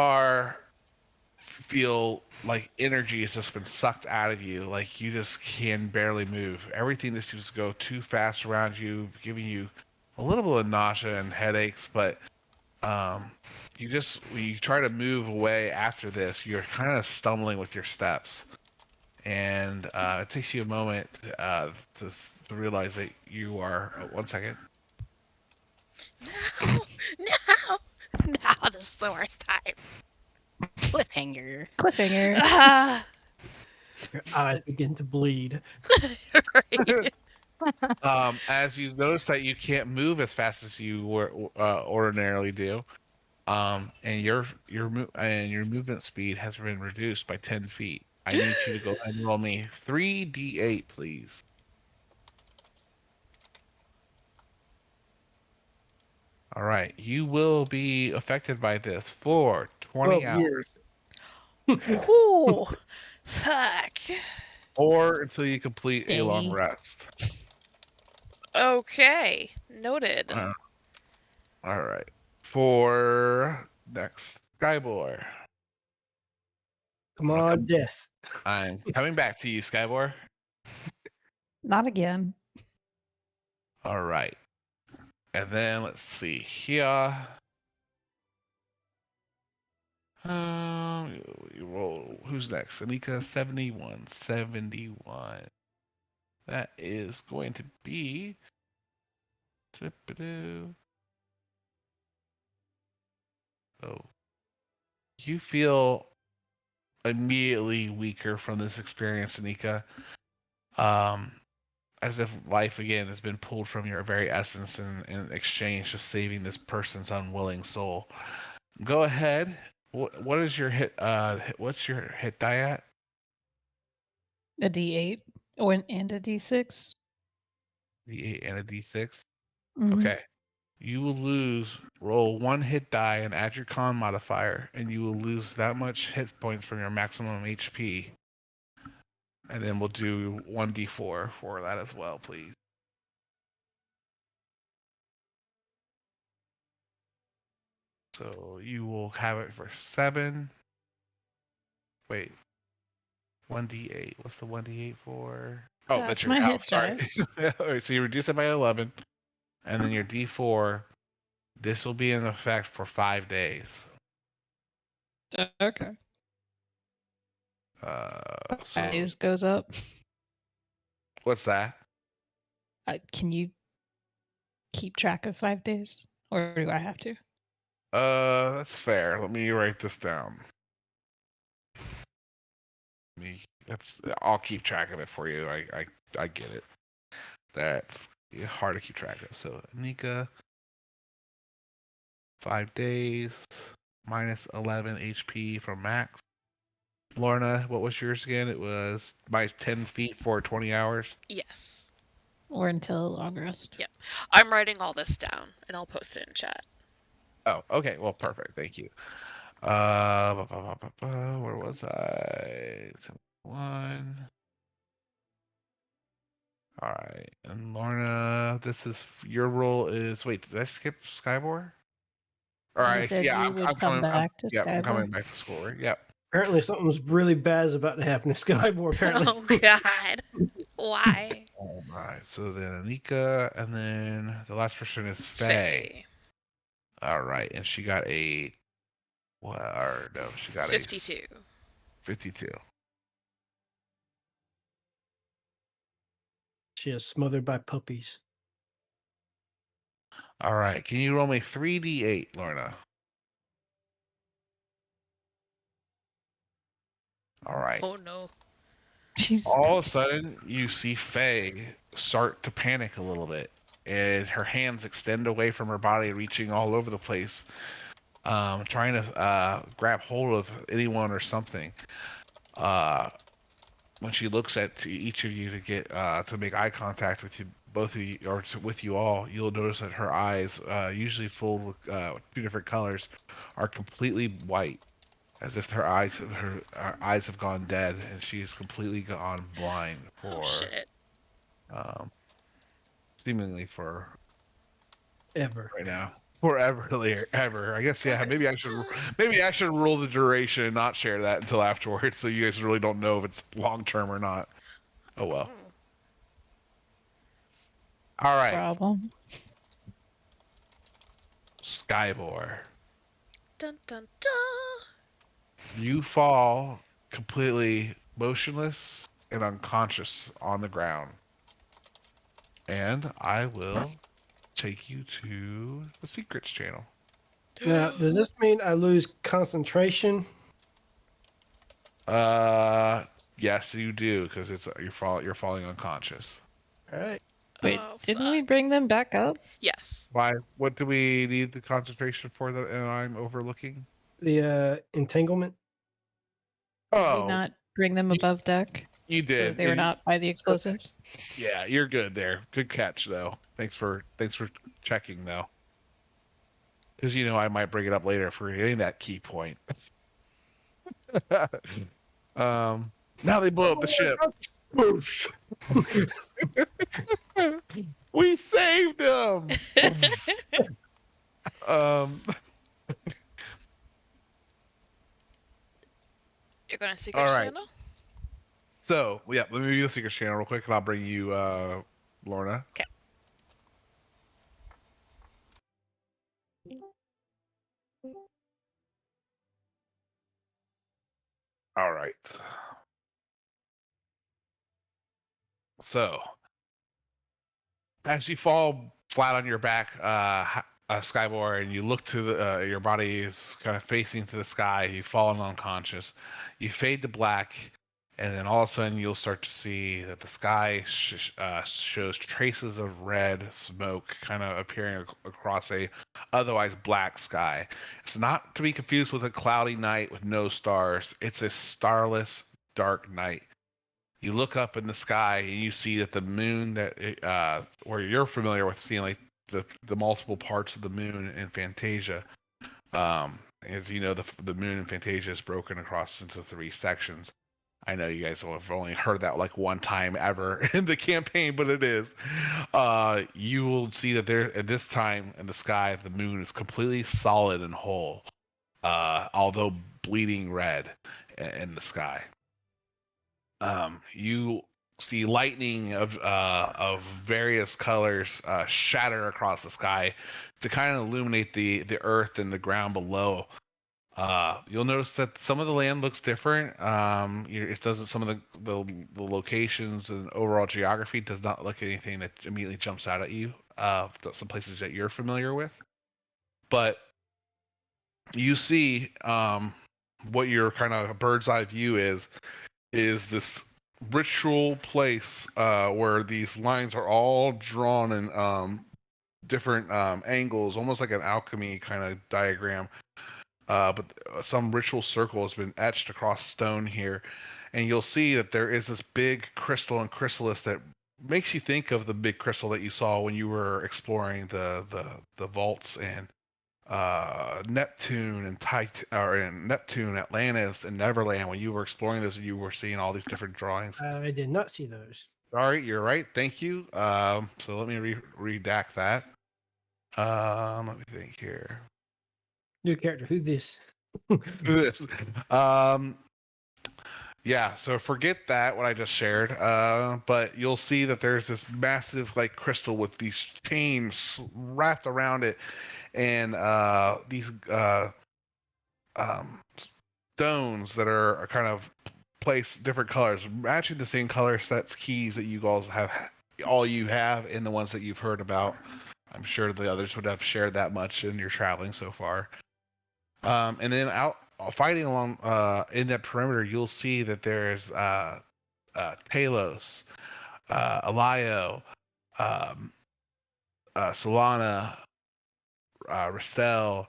S1: feel like energy has just been sucked out of you. Like you just can barely move. Everything just seems to go too fast around you, giving you a little bit of nausea and headaches. But when you try to move away after this, you're kind of stumbling with your steps. And it takes you a moment to realize that you are. Oh, 1 second.
S3: No! No! No, this is the worst time.
S4: Cliffhanger.
S5: Cliffhanger.
S3: Ah.
S6: Your eyes begin to bleed.
S3: Right.
S1: As you notice that you can't move as fast as you ordinarily do, and your movement speed has been reduced by 10 feet. I need you to go ahead and roll me 3d8, please. All right, you will be affected by this for 20
S6: 12
S1: hours,
S6: years.
S3: Ooh. Fuck.
S1: or until you complete a long
S4: Dang.
S1: rest.
S3: Okay. Noted.
S1: All right. For next, Skybor.
S6: Come
S1: I'm
S6: on,
S1: coming-
S6: death.
S1: I'm coming back to you, Skybor.
S5: Not again.
S1: All right. And then let's see here. You roll. Who's next? Anika 71. 71. That is going to be. Oh. You feel immediately weaker from this experience, Anika. As if life again has been pulled from your very essence in exchange for saving this person's unwilling soul. Go ahead. What is your hit? What's your hit die at?
S5: A D8 and a D6.
S1: D8 and a D6.
S5: Mhm.
S1: Okay. You will roll 1 hit die and add your con modifier, and you will lose that much hit points from your maximum HP. And then we'll do 1d4 for that as well, please. So you will have it for 7. Wait. 1d8. What's the 1d8 for? Oh, that's your
S5: my hit
S1: sorry.
S5: dice.
S1: All right, so you reduce it by 11, and then your d4. This will be in effect for 5 days.
S5: Okay.
S1: So
S5: Days goes up.
S1: what's that?
S5: Can you keep track of 5 days? Or do I have to?
S1: That's fair. Let me write this down. I'll keep track of it for you. I get it. That's hard to keep track of. So Anika, 5 days, minus 11 HP from max. Lorna, what was yours again? It was minus 10 feet for 20 hours.
S3: Yes.
S5: Or until long rest.
S3: Yep. I'm writing all this down, and I'll post it in chat.
S1: Oh, okay. Well, perfect. Thank you. Where was I? 1. All right, and Lorna, this is your role. Is wait, did I skip Skybor? All
S5: You
S1: right,
S5: said
S1: yeah,
S5: you
S1: I'm
S5: would come
S1: coming.
S5: back to
S1: I'm
S5: Skybor.
S1: coming back to school. Right? Yep.
S6: Apparently, something really bad is about to happen to Skybor. Apparently.
S3: Oh God. Why?
S1: All right, so then Anika, and then the last person is Faye.
S3: Faye.
S1: All right, and she got a what? Or no, she got
S3: 52.
S1: a 52.
S6: She is smothered by puppies.
S1: All right, can you roll me 3d8, Lorna? All right.
S3: Oh no.
S5: Jesus
S1: All of a
S5: Christ.
S1: sudden, you see Faye start to panic a little bit, and her hands extend away from her body, reaching all over the place, trying to grab hold of anyone or something. When she looks at each of you to get to make eye contact with you, both of you, or with you all, you'll notice that her eyes, usually full with 2 different colors, are completely white, as if her eyes have gone dead, and she's completely gone blind for
S3: Oh shit.
S1: seemingly for
S6: Ever.
S1: right now. Forever, ever. I guess yeah. Maybe I should roll the duration and not share that until afterwards, so you guys really don't know if it's long term or not. Oh well. All right,
S5: Problem.
S1: Skybor.
S3: Dun dun dun.
S1: You fall completely motionless and unconscious on the ground, and I will take you to the secrets channel.
S6: Now, does this mean I lose concentration?
S1: Yes, you do, because you're falling unconscious.
S6: All right.
S5: Wait,
S3: Oh,
S5: didn't we
S3: fuck.
S5: bring them back up?
S3: Yes.
S1: Why? What do we need the concentration for that and I'm overlooking?
S6: The entanglement.
S5: Did we
S1: Oh,
S5: not bring them above deck?
S1: you
S5: So
S1: did.
S5: that they were not by the explosives?
S1: Yeah, you're good there. Good catch, though. Thanks for checking, though. Because I might bring it up later if we're getting that key point. Now they blow up the ship. Whoosh. We saved them.
S3: You're gonna secret
S1: All right.
S3: channel?
S1: So yeah, let me do the secret channel real quick, and I'll bring you Lorna.
S3: Okay.
S1: All right. So, as you fall flat on your back, Skybor, and you look to your body is kind of facing to the sky. You've fallen unconscious. You fade to black, and then all of a sudden you'll start to see that the sky shows traces of red smoke kind of appearing across a otherwise black sky. It's not to be confused with a cloudy night with no stars. It's a starless, dark night. You look up in the sky and you see that the moon where you're familiar with seeing like the multiple parts of the moon in Fantasia. As you know, the moon in Fantasia is broken across into 3 sections. I know you guys have only heard that like one time ever in the campaign, but it is. You will see that there at this time in the sky, the moon is completely solid and whole, although bleeding red in the sky. You see lightning of various colors shatter across the sky to kind of illuminate the earth and the ground below. You'll notice that some of the land looks different. It doesn't. Some of the locations and overall geography does not look anything that immediately jumps out at you. Some places that you're familiar with, but you see what your kind of bird's eye view is is this ritual place where these lines are all drawn in different angles, almost like an alchemy kind of diagram. But some ritual circle has been etched across stone here, and you'll see that there is this big crystal and chrysalis that makes you think of the big crystal that you saw when you were exploring the vaults and Neptune and Neptune, Atlantis, and Neverland. When you were exploring this, you were seeing all these different drawings.
S6: I did not see those.
S1: All right, you're right. Thank you. So let me redact that. Let me think here.
S6: New character. Who this?
S1: This. Yeah, so forget that, what I just shared. But you'll see that there's this massive like crystal with these chains wrapped around it, and these stones that are kind of placed different colors, matching the same color sets keys that you guys have, all you have, and the ones that you've heard about. I'm sure the others would have shared that much in your traveling so far. And then out fighting along in that perimeter, you'll see that there's Talos, Alayo, Solana, Restel,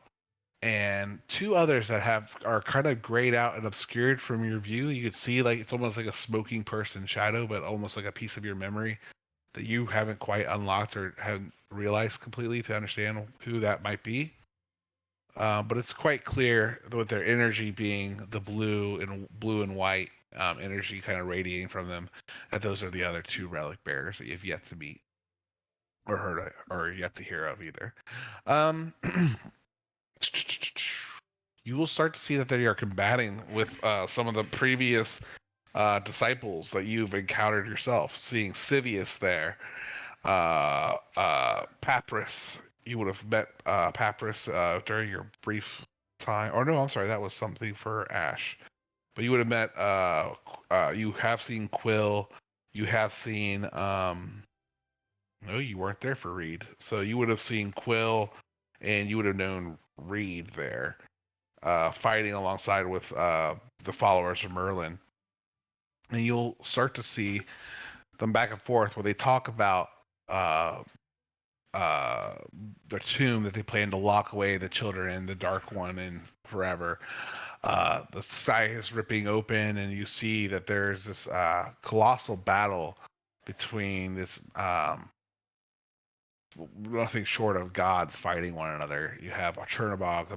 S1: and two others that are kind of grayed out and obscured from your view. You could see like it's almost like a smoking person shadow, but almost like a piece of your memory that you haven't quite unlocked or haven't realized completely to understand who that might be. But it's quite clear with their energy being the blue and white energy kind of radiating from them, that those are the other two relic bearers that you've yet to meet or heard of, or yet to hear of either. You will start to see that they are combating with some of the previous disciples that you've encountered yourself. Seeing Sivius there, Papyrus. You would have met Papyrus during your brief time. Or no, I'm sorry, that was something for Ash. But you would have met. You have seen Quill. You have seen. No, you weren't there for Reed. So you would have seen Quill, and you would have known Reed there, fighting alongside with the followers of Merlin. And you'll start to see them back and forth where they talk about their tomb that they plan to lock away the children in, the dark one, in forever. The sky is ripping open, and you see that there's this colossal battle between this nothing short of gods fighting one another. You have a Chernobog,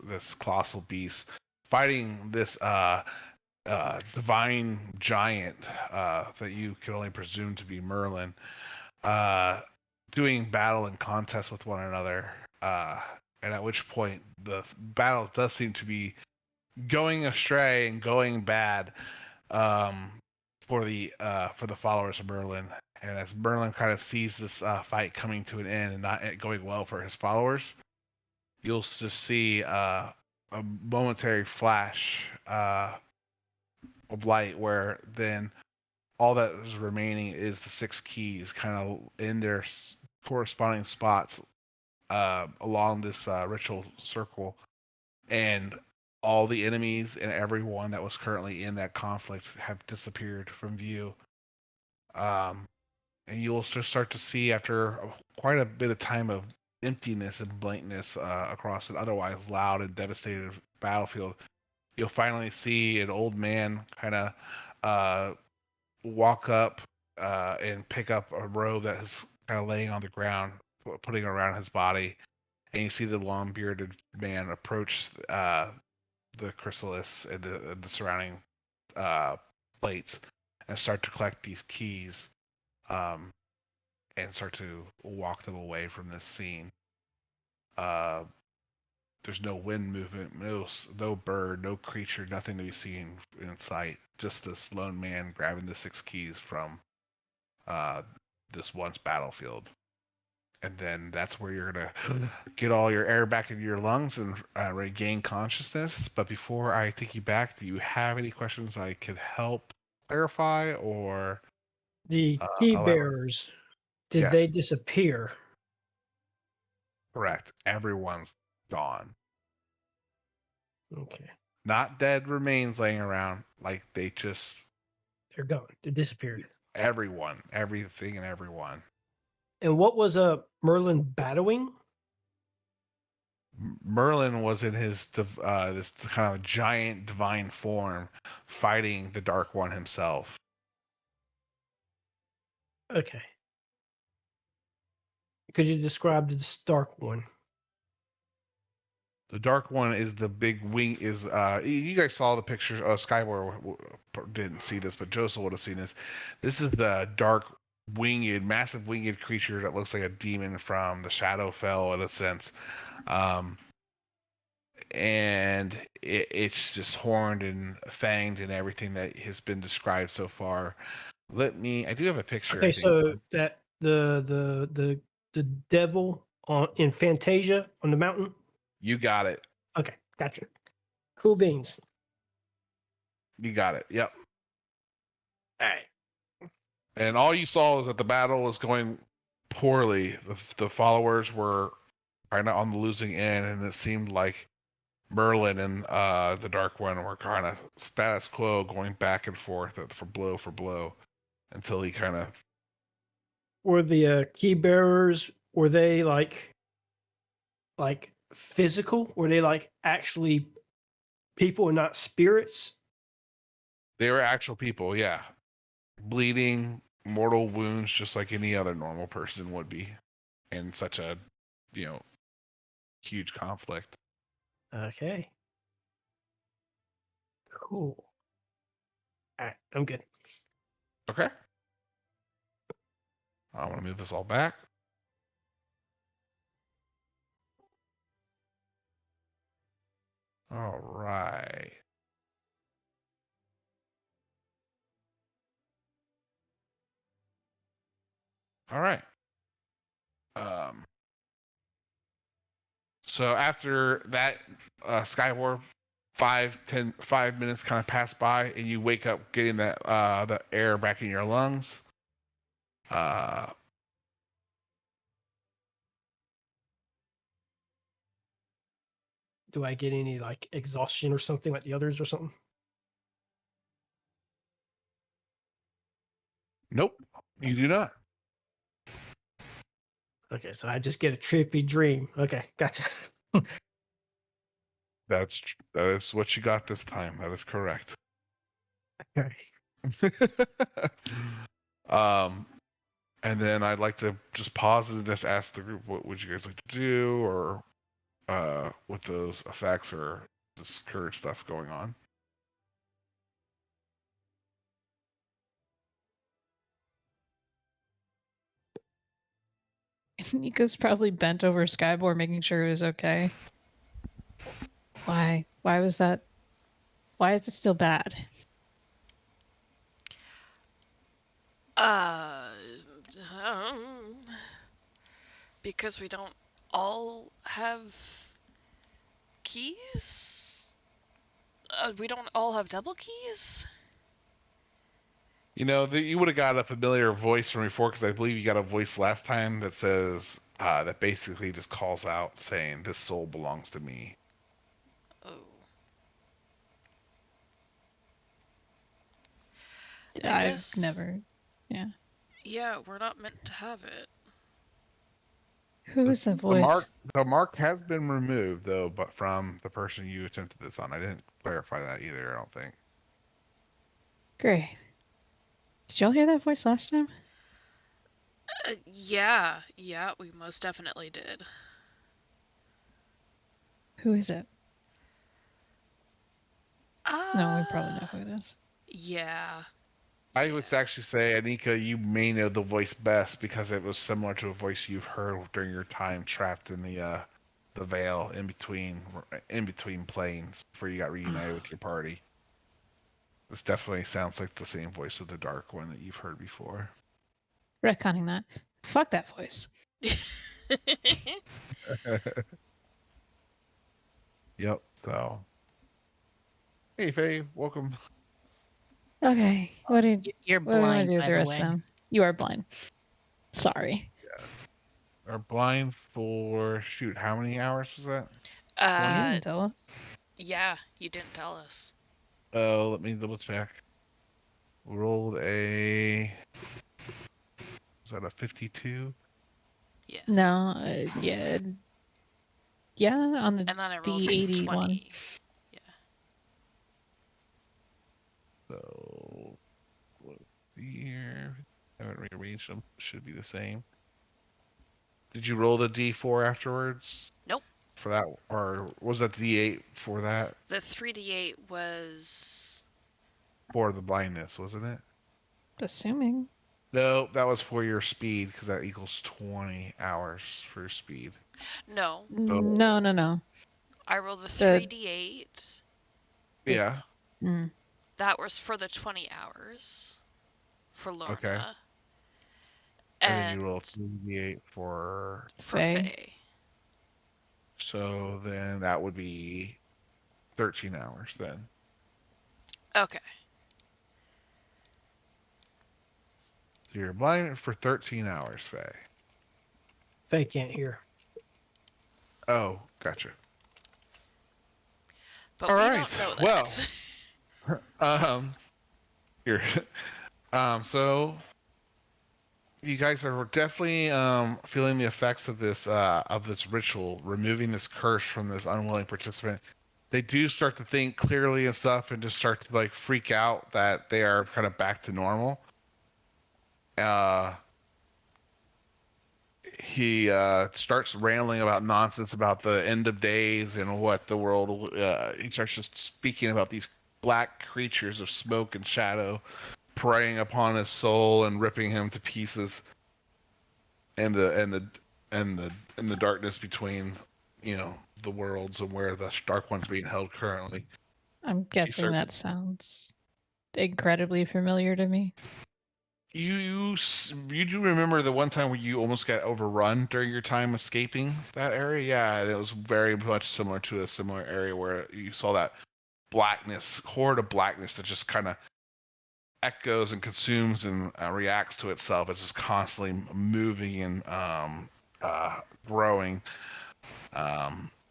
S1: this colossal beast, fighting this divine giant that you can only presume to be Merlin, doing battle and contest with one another. And at which point the battle does seem to be going astray and going bad for the followers of Merlin. And as Merlin kind of sees this fight coming to an end and not going well for his followers, you'll just see a momentary flash of light, where then all that is remaining is the 6 keys kind of in their corresponding spots along this ritual circle, and all the enemies and everyone that was currently in that conflict have disappeared from view. And you'll just start to see, after quite a bit of time of emptiness and blankness across an otherwise loud and devastated battlefield, you'll finally see an old man kind of walk up and pick up a robe that is kind of laying on the ground, putting it around his body. And you see the long bearded man approach the chrysalis and the surrounding plates and start to collect these keys, and start to walk them away from this scene. There's no wind movement, no bird, no creature, nothing to be seen in sight. Just this lone man grabbing the 6 keys from this once battlefield. And then that's where you're gonna get all your air back into your lungs and regain consciousness. But before I take you back, do you have any questions I could help clarify, or
S6: The key bearers, did
S1: Yes.
S6: they disappear?
S1: Correct. Everyone's gone.
S6: Okay.
S1: Not dead remains laying around. Like they just
S6: They're gone. They disappeared.
S1: everyone, everything, and everyone.
S6: And what was Merlin battling?
S1: Merlin was in his this kind of giant divine form, fighting the Dark One himself.
S6: Okay. Could you describe the Dark One?
S1: The Dark One is the big wing. Is you guys saw the pictures? Skyward didn't see this, but Joseph would have seen this. This is the dark winged, massive winged creature that looks like a demon from the Shadowfell in a sense. And it's just horned and fanged and everything that has been described so far. I do have a picture.
S6: Okay, so that the devil in Fantasia on the mountain.
S1: You got it.
S6: Okay, gotcha. Cool beans.
S1: You got it. Yep.
S6: All right.
S1: And all you saw was that the battle was going poorly. The followers were kind of on the losing end, and it seemed like Merlin and the Dark One were kind of status quo, going back and forth for blow, until he kind of.
S6: Were the key bearers? Were they like physical? Were they like actually people and not spirits?
S1: They were actual people, yeah, bleeding, mortal wounds, just like any other normal person would be, in such a, huge conflict.
S6: Okay. Cool. All right, I'm good.
S1: Okay. I want to move this all back. All right. All right. So after that, Skywar, 5 minutes kind of pass by, and you wake up getting that the air back in your lungs.
S6: Do I get any like exhaustion or something like the others or something?
S1: Nope, you do not.
S6: Okay, so I just get a trippy dream. Okay, gotcha.
S1: That is what you got this time. That is correct.
S6: Okay.
S1: And then I'd like to just pause and just ask the group, what would you guys like to do, or with those effects or this current stuff going on?
S5: Nico's probably bent over Skyboard making sure it was okay. Why? Why was that? Why is it still bad?
S3: Because we don't all have keys? We don't all have double keys?
S1: You would have got a familiar voice from before, because I believe you got a voice last time that says, that basically just calls out saying, "This soul belongs to me."
S3: Oh.
S5: I've never. Yeah.
S3: Yeah, we're not meant to have it.
S5: Who is the voice?
S1: The mark has been removed, though, but from the person you attempted this on. I didn't clarify that either, I don't think.
S5: Great. Did y'all hear that voice last time?
S3: Yeah, we most definitely did.
S5: Who is it? No, we probably know who it is.
S3: Yeah.
S1: I would actually say, Anika, you may know the voice best, because it was similar to a voice you've heard during your time trapped in the veil in between planes before you got reunited with your party. This definitely sounds like the same voice of the Dark One that you've heard before.
S5: Retconning that. Fuck that voice.
S1: Yep. So, hey Faye, welcome.
S5: Okay. What do you want to do with the rest of
S4: way.
S5: them? You are blind. Sorry.
S1: Yeah. Are blind for how many hours was that?
S5: You didn't tell us.
S3: Yeah, you didn't tell us.
S1: Oh, let me double check. Rolled a. Was that a 52?
S3: Yes.
S5: No, yeah, on the
S3: And then I rolled
S5: D80 one.
S3: 20. Yeah.
S1: So, let's see here. I haven't rearranged them. Should be the same. Did you roll the D4 afterwards?
S3: Nope.
S1: For that, or was that the D8 for that?
S3: The 3d8 was.
S1: For the blindness, wasn't it?
S5: Assuming.
S1: No, that was for your speed because that equals 20 hours for your speed.
S3: No.
S5: No.
S3: I rolled the 3d8.
S1: Yeah.
S5: Mm.
S3: That was for the 20 hours for Lorna.
S1: Okay. And then you roll 3d8 for
S5: Faye.
S3: Faye.
S1: So then that would be 13 hours then.
S3: Okay.
S1: So you're blind for 13 hours, Faye.
S6: Faye can't hear.
S1: Oh, gotcha.
S3: But
S1: All
S3: we
S1: right.
S3: don't know that.
S1: Well, here. So you guys are definitely feeling the effects of this ritual, removing this curse from this unwilling participant. They do start to think clearly and stuff, and just start to like freak out that they are kind of back to normal. He starts rambling about nonsense about the end of days and what the world. He starts just speaking about these black creatures of smoke and shadow preying upon his soul and ripping him to pieces. And the darkness between, the worlds and where the dark one's being held currently.
S5: I'm guessing that sounds incredibly familiar to me.
S1: You do remember the one time where you almost got overrun during your time escaping that area? Yeah, it was very much similar to a similar area where you saw that blackness, horde of blackness that just kind of echoes and consumes and reacts to itself. It's just constantly moving and growing.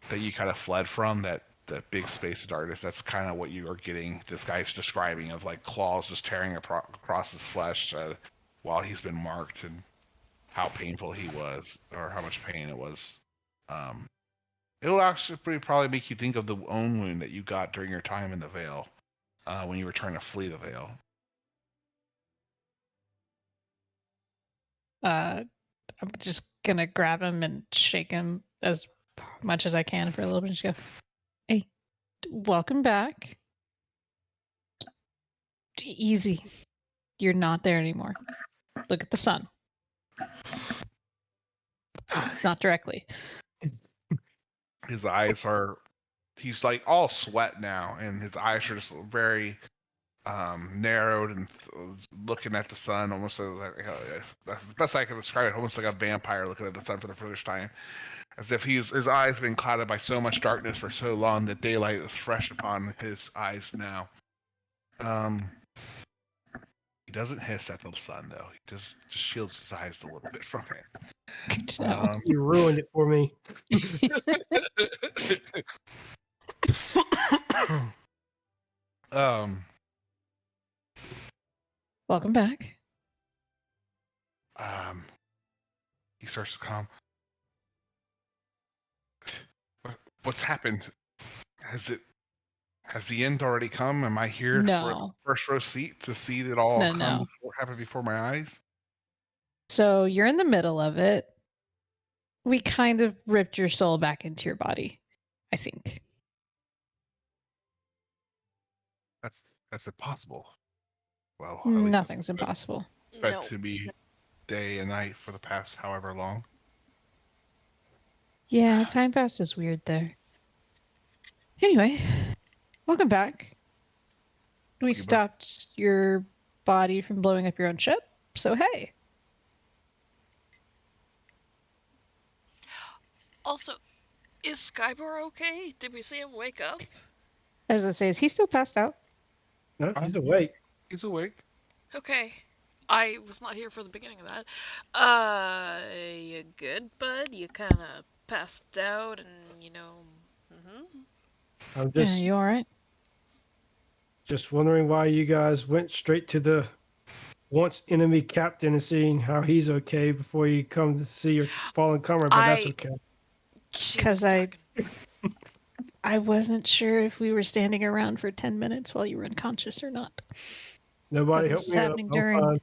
S1: That you kind of fled from, that big space of darkness. That's kind of what you are getting. This guy's describing of like claws just tearing across his flesh while he's been marked, and how painful he was, or how much pain it was. It'll actually probably make you think of the own wound that you got during your time in the Vale, when you were trying to flee the Vale.
S5: I'm just gonna grab him and shake him as much as I can for a little bit. Just go, hey, welcome back. Easy. You're not there anymore. Look at the sun. Not directly.
S1: His eyes are, he's like all sweat now, and his eyes are just very narrowed and looking at the sun, almost like, that's the best I can describe it, almost like a vampire looking at the sun for the first time, as if his eyes been clouded by so much darkness for so long that daylight is fresh upon his eyes now. He doesn't hiss at the sun though. He just shields his eyes a little bit from it.
S6: You ruined it for me.
S5: Welcome back.
S1: He starts to calm. What's happened? Has the end already come? Am I here for the first row seat to see it all happen before my eyes?
S5: So you're in the middle of it. We kind of ripped your soul back into your body, I think.
S1: That's impossible. Well,
S5: nothing's impossible.
S1: But to be day and night for the past however long.
S5: Yeah, time passes weird there. Anyway, welcome back. We stopped your body from blowing up your own ship, so hey.
S3: Also, is Skybor okay? Did we see him wake up?
S5: As I say, is he still passed out?
S6: No, he's awake.
S1: He's awake.
S3: Okay. I was not here for the beginning of that. You good, bud? You kind of passed out and,
S6: I'm
S5: Yeah,
S6: just
S5: you all right?
S6: just wondering why you guys went straight to the once enemy captain and seeing how he's okay before you come to see your fallen comrade, but that's okay.
S3: She
S5: 'Cause
S3: was
S5: I-
S3: talking.
S5: I wasn't sure if we were standing around for 10 minutes while you were unconscious or not.
S6: Nobody
S5: But
S6: help
S5: this is
S6: me up.
S5: happening
S6: I'm
S5: during-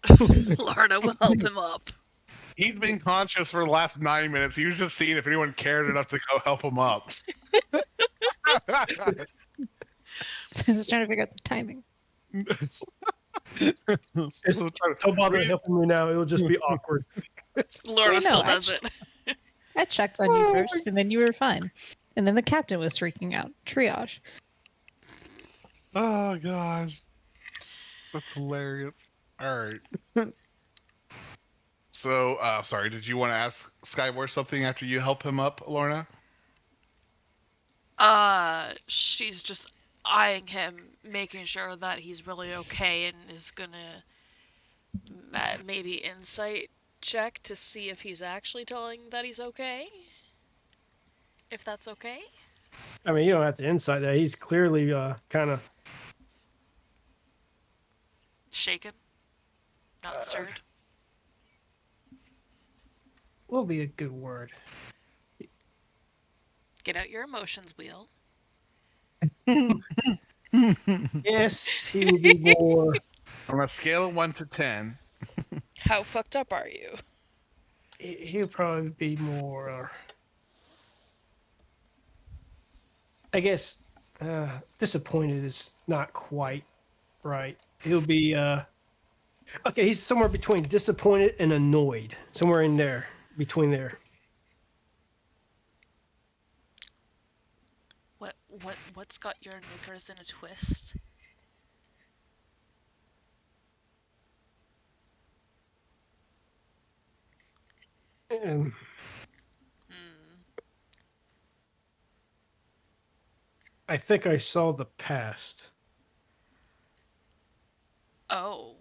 S6: fine.
S3: Lorna will help him up.
S1: He's been conscious for the last 9 minutes. He was just seeing if anyone cared enough to go help him up.
S5: I was trying to figure out the timing.
S6: Don't bother helping me now. It'll just be awkward.
S3: Lorna
S5: no,
S3: still
S5: I
S3: does it.
S5: I checked on you first, and then you were fine. And then the captain was freaking out. Triage.
S1: Oh gosh, that's hilarious. All right. So, sorry. Did you want to ask Skyward something after you help him up, Lorna?
S3: She's just eyeing him, making sure that he's really okay, and is gonna maybe insight check to see if he's actually telling that he's okay. If that's okay.
S6: I mean, you don't have to insight that. He's clearly kind of.
S3: Shaken. Not stirred.
S6: Will be a good word.
S3: Get out your emotions wheel.
S6: Yes, he will be more.
S1: On a scale of 1 to 10.
S3: How fucked up are you?
S6: He'll probably be more. I guess disappointed is not quite right. He'll be okay. He's somewhere between disappointed and annoyed. Somewhere in there, between there.
S3: What's got your knickers in a twist?
S6: And I think I saw the past.
S3: Oh.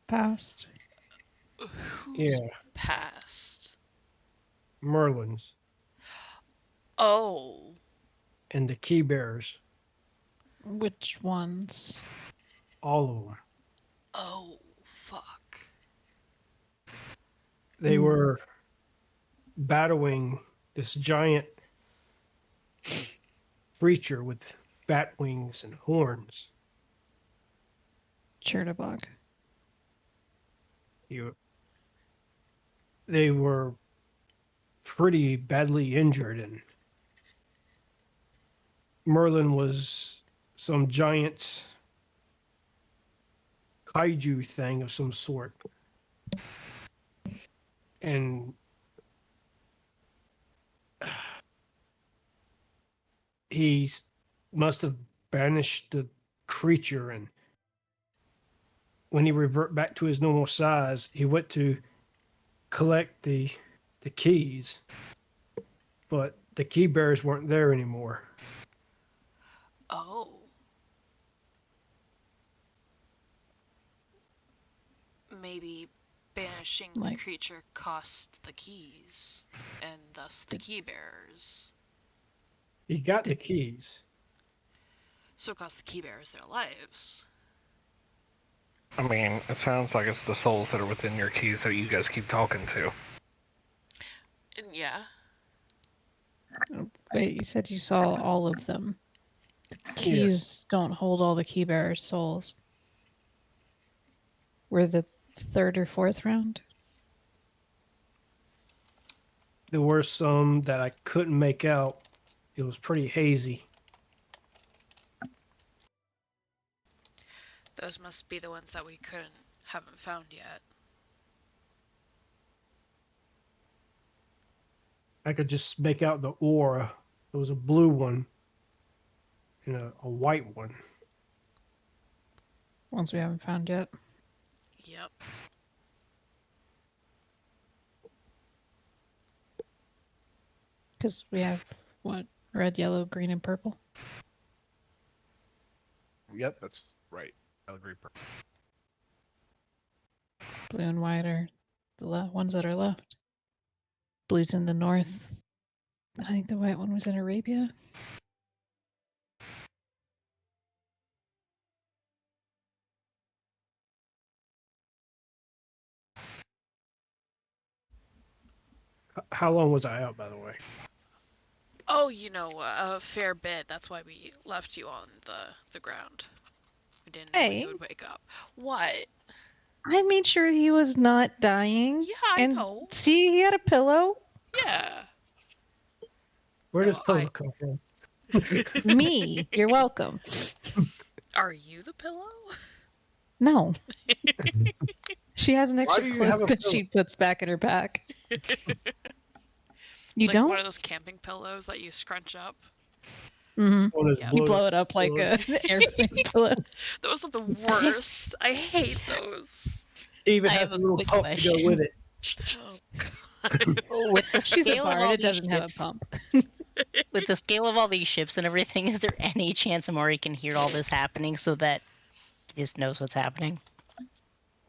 S5: Past.
S3: Who's past?
S6: Merlin's
S3: Oh.
S6: and the key bearers.
S5: Which ones?
S6: All of them.
S3: Oh, fuck.
S6: They were battling this giant creature with bat wings and horns.
S5: Chernobog.
S6: They were pretty badly injured, and Merlin was some giant kaiju thing of some sort. And he must have banished the creature, and when he revert back to his normal size, he went to collect the keys, but the key bearers weren't there anymore.
S3: Oh. Maybe banishing the creature cost the keys, and thus the key bearers.
S6: He got the keys.
S3: So it cost the key bearers their lives.
S2: I mean, it sounds like it's the souls that are within your keys that you guys keep talking to.
S3: And yeah.
S5: Wait, you said you saw all of them. The keys don't hold all the key bearers' souls. We're the third or fourth round?
S6: There were some that I couldn't make out. It was pretty hazy.
S3: Those must be the ones that we haven't found yet.
S6: I could just make out the aura. There was a blue one and a white one.
S5: Ones we haven't found yet.
S3: Yep.
S5: Because we have, what, red, yellow, green, and purple?
S1: Yep, that's right. I'll agree.
S5: Blue and white are the ones that are left. Blue's in the north. I think the white one was in Arabia.
S6: How long was I out, by the way?
S3: Oh, a fair bit. That's why we left you on the ground. We didn't know when
S5: Hey.
S3: you would wake up. What?
S5: I made sure he was not dying.
S3: Yeah, I
S5: and
S3: know.
S5: See, he had a pillow.
S3: Yeah.
S6: Where
S3: No,
S6: does pillow come from?
S5: Me. You're welcome.
S3: Are you the pillow?
S5: No. She has an extra
S6: do you have
S5: cloak
S6: a
S5: that she puts back in her pack. You
S3: Like
S5: don't?
S3: one of those camping pillows that you scrunch up.
S5: Mm-hmm.
S3: Yeah.
S5: You blow it up like an airplane pillow.
S3: Those are the worst. I hate those.
S6: Even
S4: I
S6: has
S4: have
S6: a
S4: a
S6: little
S4: quick
S6: pump to go
S4: question.
S6: with it.
S3: Oh god.
S4: With the
S5: She's a
S4: scale of
S5: bard.
S4: all
S5: It
S4: these
S5: doesn't have a
S4: ships,
S5: pump.
S4: with the scale of all these ships and everything, is there any chance Amori can hear all this happening so that he just knows what's happening?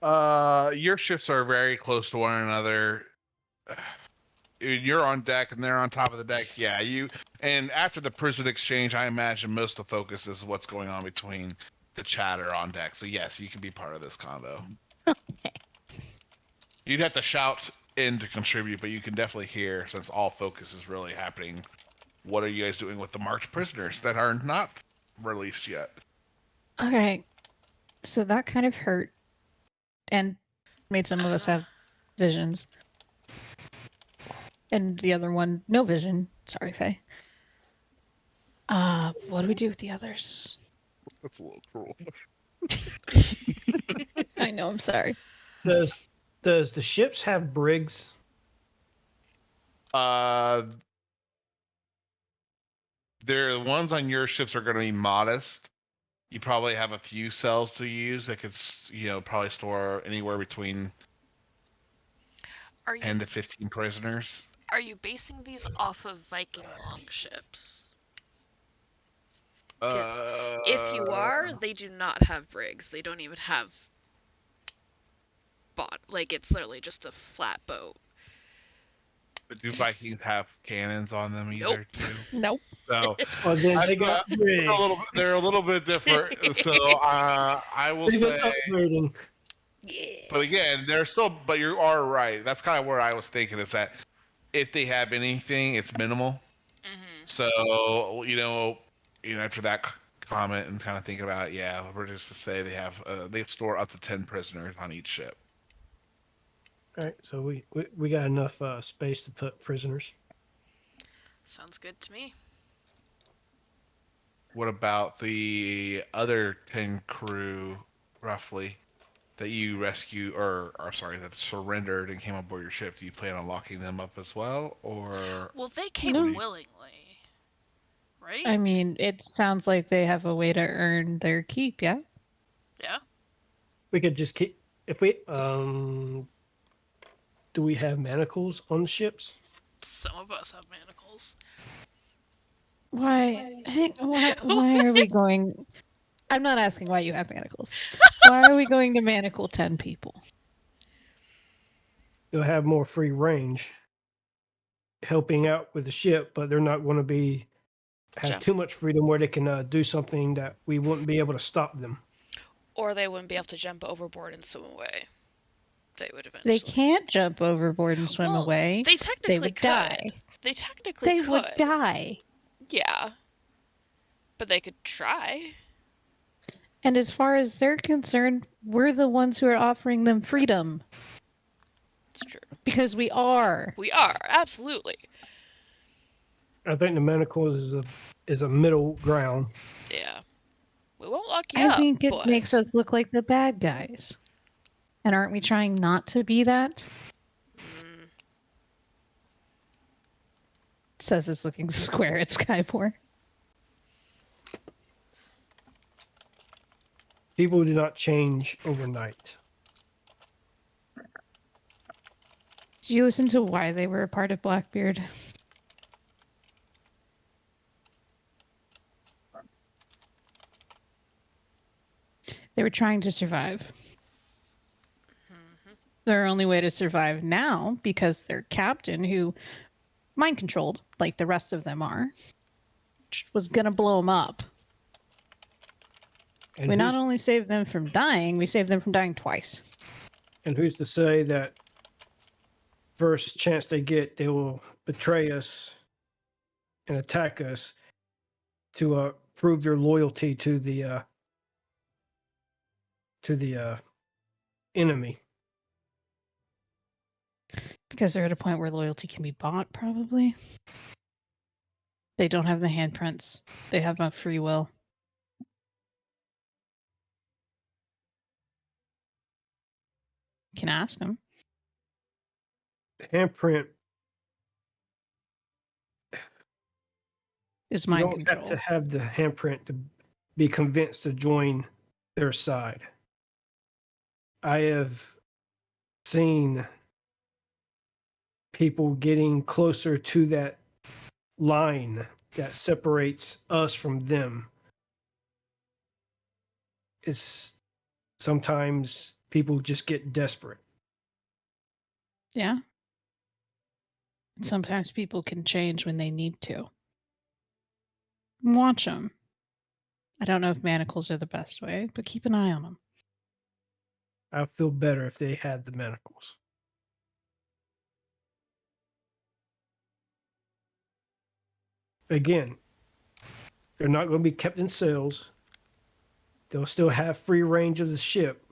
S1: Your ships are very close to one another. You're on deck and they're on top of the deck. Yeah, and after the prison exchange, I imagine most of the focus is what's going on between the chatter on deck. So yes, you can be part of this convo.
S4: Okay.
S1: You'd have to shout in to contribute, but you can definitely hear, since all focus is really happening. What are you guys doing with the marked prisoners that are not released yet?
S5: Okay. So that kind of hurt and made some of us have visions. And the other one, no vision. Sorry, Faye. What do we do with the others?
S1: That's a little cruel.
S5: I know, I'm sorry.
S6: Does the ships have brigs?
S1: The ones on your ships are going to be modest. You probably have a few cells to use that could, probably store anywhere between 10 to 15 prisoners.
S3: Are you basing these off of Viking longships? If you are, they do not have brigs. They don't even have like it's literally just a flat boat.
S1: But do Vikings have cannons on them either?
S3: Nope.
S1: Too?
S5: Nope.
S1: So
S6: Well, then they got brigs.
S1: they're a little bit different. So I will
S6: They've been
S1: say,
S6: upgrading.
S3: Yeah.
S1: but again, they're still. But you are right. That's kind of where I was thinking is that if they have anything, it's minimal.
S3: Mm-hmm.
S1: So after that comment and kind of think about it, yeah, we're just to say they store up to 10 prisoners on each ship.
S6: All right, so we got enough space to put prisoners.
S3: Sounds good to me.
S1: What about the other 10 crew, roughly, that you rescue or sorry, that surrendered and came aboard your ship? Do you plan on locking them up as well, or?
S3: Well, they came
S5: No.
S3: willingly, right?
S5: I mean, it sounds like they have a way to earn their keep, yeah?
S3: Yeah.
S6: We could just keep if we do we have manacles on the ships?
S3: Some of us have manacles.
S5: Why are we going? I'm not asking why you have manacles. Why are we going to manacle 10 people?
S6: They'll have more free range, helping out with the ship, but they're not going to have too much freedom where they can do something that we wouldn't be able to stop them.
S3: Or they wouldn't be able to jump overboard and swim away. They would eventually.
S5: They can't jump overboard and swim away.
S3: They technically
S5: would
S3: could.
S5: die.
S3: They technically could.
S5: would die.
S3: Yeah. But they could try.
S5: And as far as they're concerned, we're the ones who are offering them freedom.
S3: It's true.
S5: Because we are.
S3: We are, absolutely.
S6: I think the manacles is a middle ground.
S3: Yeah. We won't lock you up.
S5: I think it makes us look like the bad guys. And aren't we trying not to be that? Says it's looking square at Skyport.
S6: People do not change overnight.
S5: Did you listen to why they were a part of Blackbeard? They were trying to survive. Their only way to survive now, because their captain, who mind controlled, like the rest of them are, which was gonna blow them up.
S6: And
S5: We not
S6: who's,
S5: only saved them from dying, we saved them from dying twice.
S6: and who's to say that first chance they get, they will betray us and attack us to prove their loyalty to the enemy.
S5: Because they're at a point where loyalty can be bought, probably. They don't have the handprints. They have no free will. You can ask them.
S6: Handprint.
S5: It's
S6: You
S5: mind
S6: don't
S5: control.
S6: have to have the handprint to be convinced to join their side. I have seen people getting closer to that line that separates us from them. It's sometimes people just get desperate.
S5: Yeah. Sometimes people can change when they need to. Watch them. I don't know if manacles are the best way, but keep an eye on them.
S6: I'd feel better if they had the manacles. Again, they're not going to be kept in cells. They'll still have free range of the ship.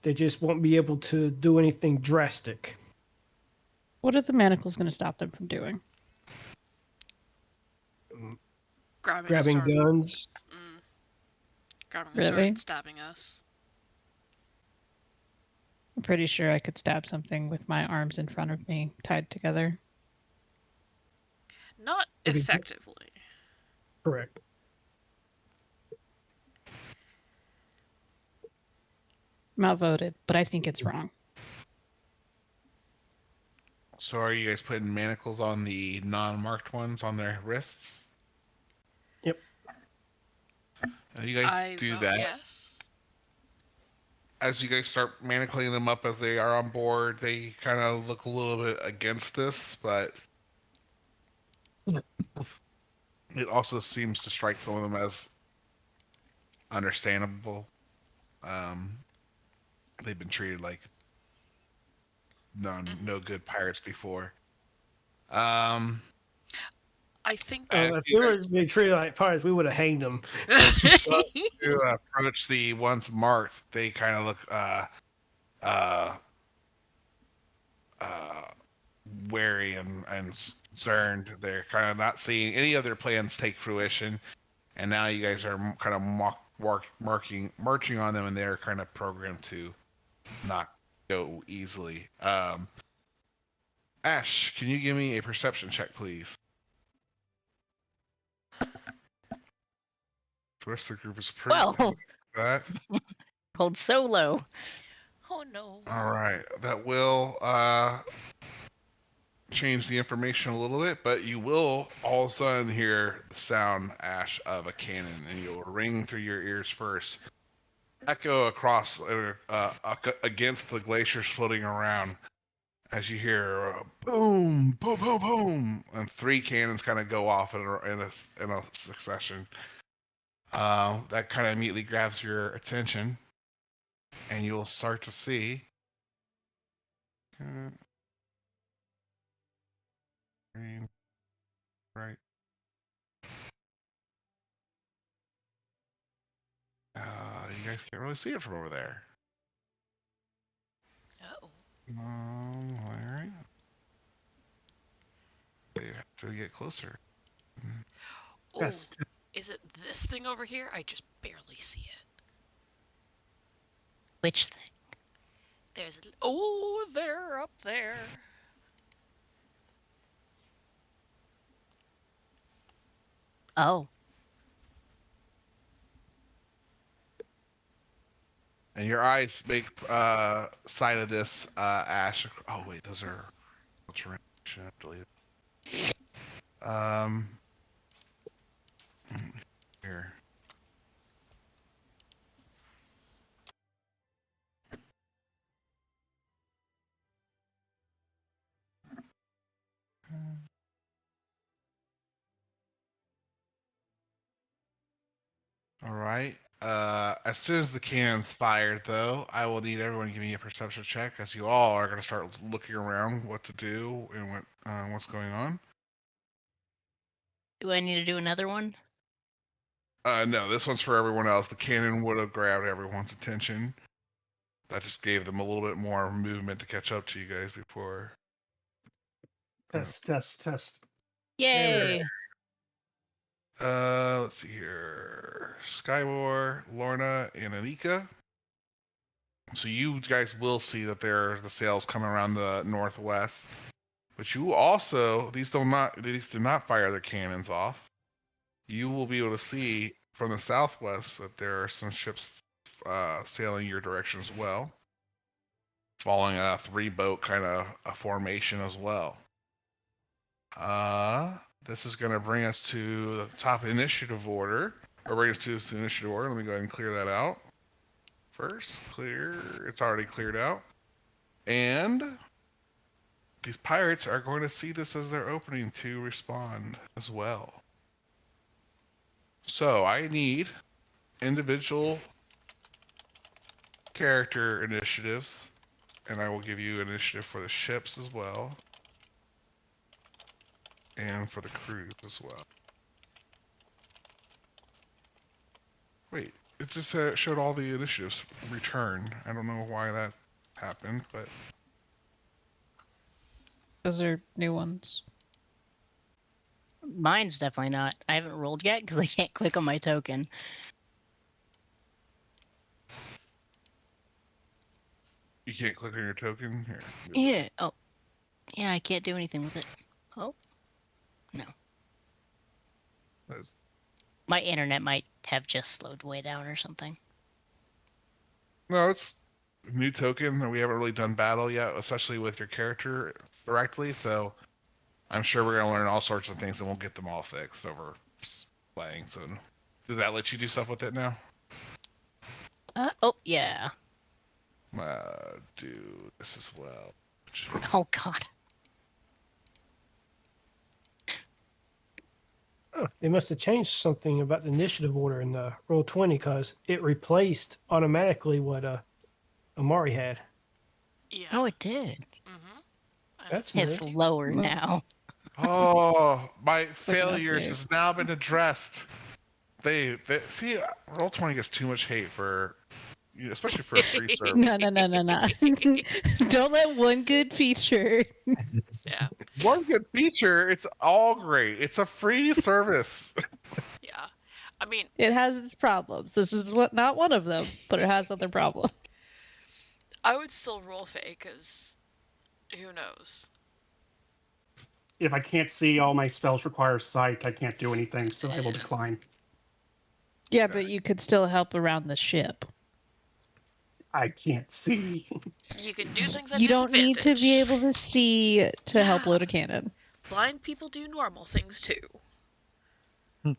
S6: They just won't be able to do anything drastic.
S5: What are the manacles going to stop them from doing?
S3: Grabbing a
S6: Grabbing
S3: sword.
S6: guns.
S3: Grabbing a sword
S5: Really?
S3: and stabbing us.
S5: I'm pretty sure I could stab something with my arms in front of me tied together.
S3: Not
S6: Okay.
S3: effectively.
S6: Correct.
S5: I'm outvoted, but I think it's wrong.
S1: So are you guys putting manacles on the non-marked ones on their wrists?
S6: Yep.
S1: You guys
S3: I
S1: do
S3: vote
S1: that.
S3: yes.
S1: As you guys start manacling them up as they are on board, they kind of look a little bit against this, but it also seems to strike some of them as understandable. They've been treated like no good pirates before.
S3: I think
S1: As
S6: If
S1: you
S6: we
S1: guys
S6: were being treated like pirates, we would have hanged them.
S1: start to approach the ones marked, they kind of look uh, wary and concerned. They're kind of not seeing any of their plans take fruition, and now you guys are kind of marching on them, and they're kind of programmed to not go easily. Ash, can you give me a perception check, please? The rest of the group is pretty
S4: Well,
S1: good at that.
S4: rolled so low.
S3: oh no.
S1: All right, that will change the information a little bit, but you will all of a sudden hear the sound, Ash, of a cannon, and you'll ring through your ears first, echo across against the glaciers floating around as you hear boom, boom, boom, boom, and 3 cannons kind of go off in a succession. That kind of immediately grabs your attention, and you'll start to see. Green, right. You guys can't really see it from over there.
S3: Oh.
S1: All right. They have to get closer.
S3: Oh,
S6: Yes.
S3: is it this thing over here? I just barely see it.
S4: Which thing?
S3: There's oh, they're up there.
S4: Oh,
S1: And your eyes make sight of this ash. Oh wait, those are terrain. Should have deleted. Um, here. All right. As soon as the cannon's fired, though, I will need everyone to give me a perception check, as you all are going to start looking around what to do and what's going on.
S4: Do I need to do another one?
S1: No, this one's for everyone else. The cannon would have grabbed everyone's attention. That just gave them a little bit more movement to catch up to you guys before.
S7: Test.
S4: Yay!
S1: Let's see here. Skywar, Lorna, and Anika. So you guys will see that there are the sails coming around the northwest. But you also, these do not fire their cannons off. You will be able to see from the southwest that there are some ships sailing your direction as well, following a 3-boat kind of a formation as well. This is going to bring us to the top initiative order, or bring us to the initiative order. Let me go ahead and clear that out first. Clear. It's already cleared out. And these pirates are going to see this as their opening to respond as well. So I need individual character initiatives, and I will give you initiative for the ships as well, and for the crews as well. Wait, it just showed all the initiatives return. I don't know why that happened, but
S5: Those are new ones.
S4: Mine's definitely not. I haven't rolled yet because I can't click on my token.
S1: you can't click on your token here.
S4: Yeah. Oh. Yeah, I can't do anything with it. Oh. No.
S1: That's-
S4: My internet might have just slowed way down or something.
S1: No, it's a new token, and we haven't really done battle yet, especially with your character directly. So I'm sure we're gonna learn all sorts of things, and we'll get them all fixed over playing. So, did that let you do stuff with it now?
S4: Oh, yeah.
S1: Do this as well.
S4: Oh, God.
S6: Oh, they must have changed something about the initiative order in the Roll20 because it replaced automatically what Amari had.
S3: Yeah.
S4: Oh, it did.
S6: That's
S4: It's
S6: new.
S4: lower now.
S1: Oh, my
S5: like an
S1: failures
S5: update.
S1: has now been addressed. They see, Roll20 gets too much hate for, especially for a free server.
S5: No. Don't let one good feature.
S3: Yeah.
S1: One good feature, it's all great. It's a free service.
S3: Yeah. I mean,
S5: It has its problems. This is not one of them, but it has other problems.
S3: I would still roll fake, because who knows?
S7: If I can't see, all my spells require sight. I can't do anything, so I will decline.
S5: Yeah, but you could still help around the ship.
S7: I can't see.
S3: You can do things at
S5: You don't need to be
S3: disadvantage.
S5: able to see to help load a cannon.
S3: Blind people do normal things too.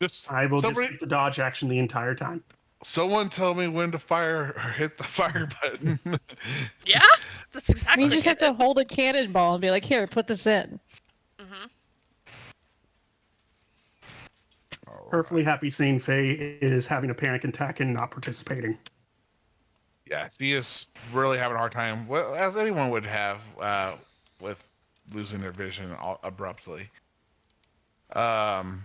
S1: Just
S7: I will
S1: somebody,
S7: just keep the dodge action the entire time.
S1: someone tell me when to fire or hit the fire button.
S3: Yeah, that's
S5: I
S3: exactly.
S5: mean, you just have to hold a cannonball and be like, "Here, put this in."
S7: Perfectly happy seeing Faye is having a panic attack and not participating.
S1: Yeah, she is really having a hard time, well, as anyone would have, with losing their vision abruptly.
S7: So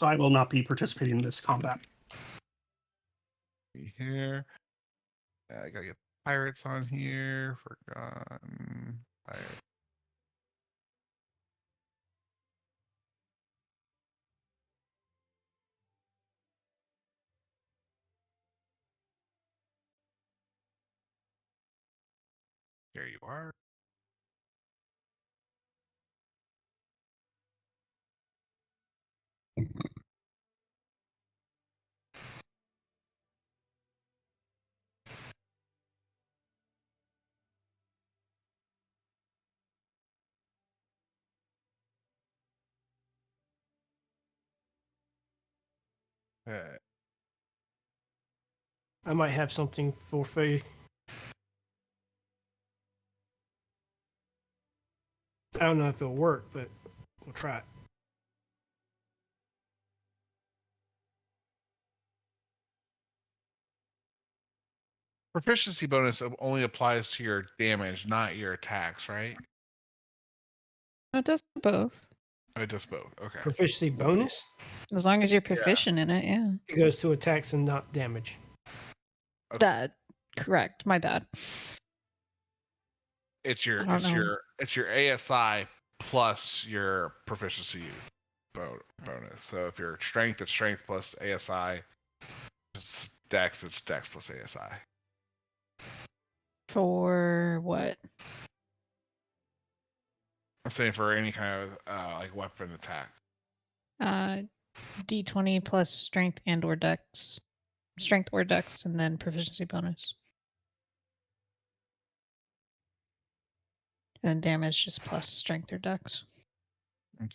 S7: I will not be participating in this combat.
S1: Here, I gotta get pirates on here. Forgotten pirates. There you are. Okay.
S6: I might have something for Faye. I don't know if it'll work, but we'll try it.
S1: proficiency bonus only applies to your damage, not your attacks, right?
S5: It does both.
S1: Oh, it does both. Okay.
S6: Proficiency bonus?
S5: As long as you're proficient in it, yeah.
S6: It goes to attacks and not damage.
S1: Okay.
S5: That correct. My bad.
S1: It's your
S5: I don't know.
S1: it's your ASI plus your proficiency bonus. So if you're strength, it's strength plus ASI. It's dex plus ASI.
S5: For what?
S1: I'm saying for any kind of like weapon attack.
S5: D20 plus strength and or dex. Strength or dex, and then proficiency bonus. And damage just plus strength or dex.
S1: Okay.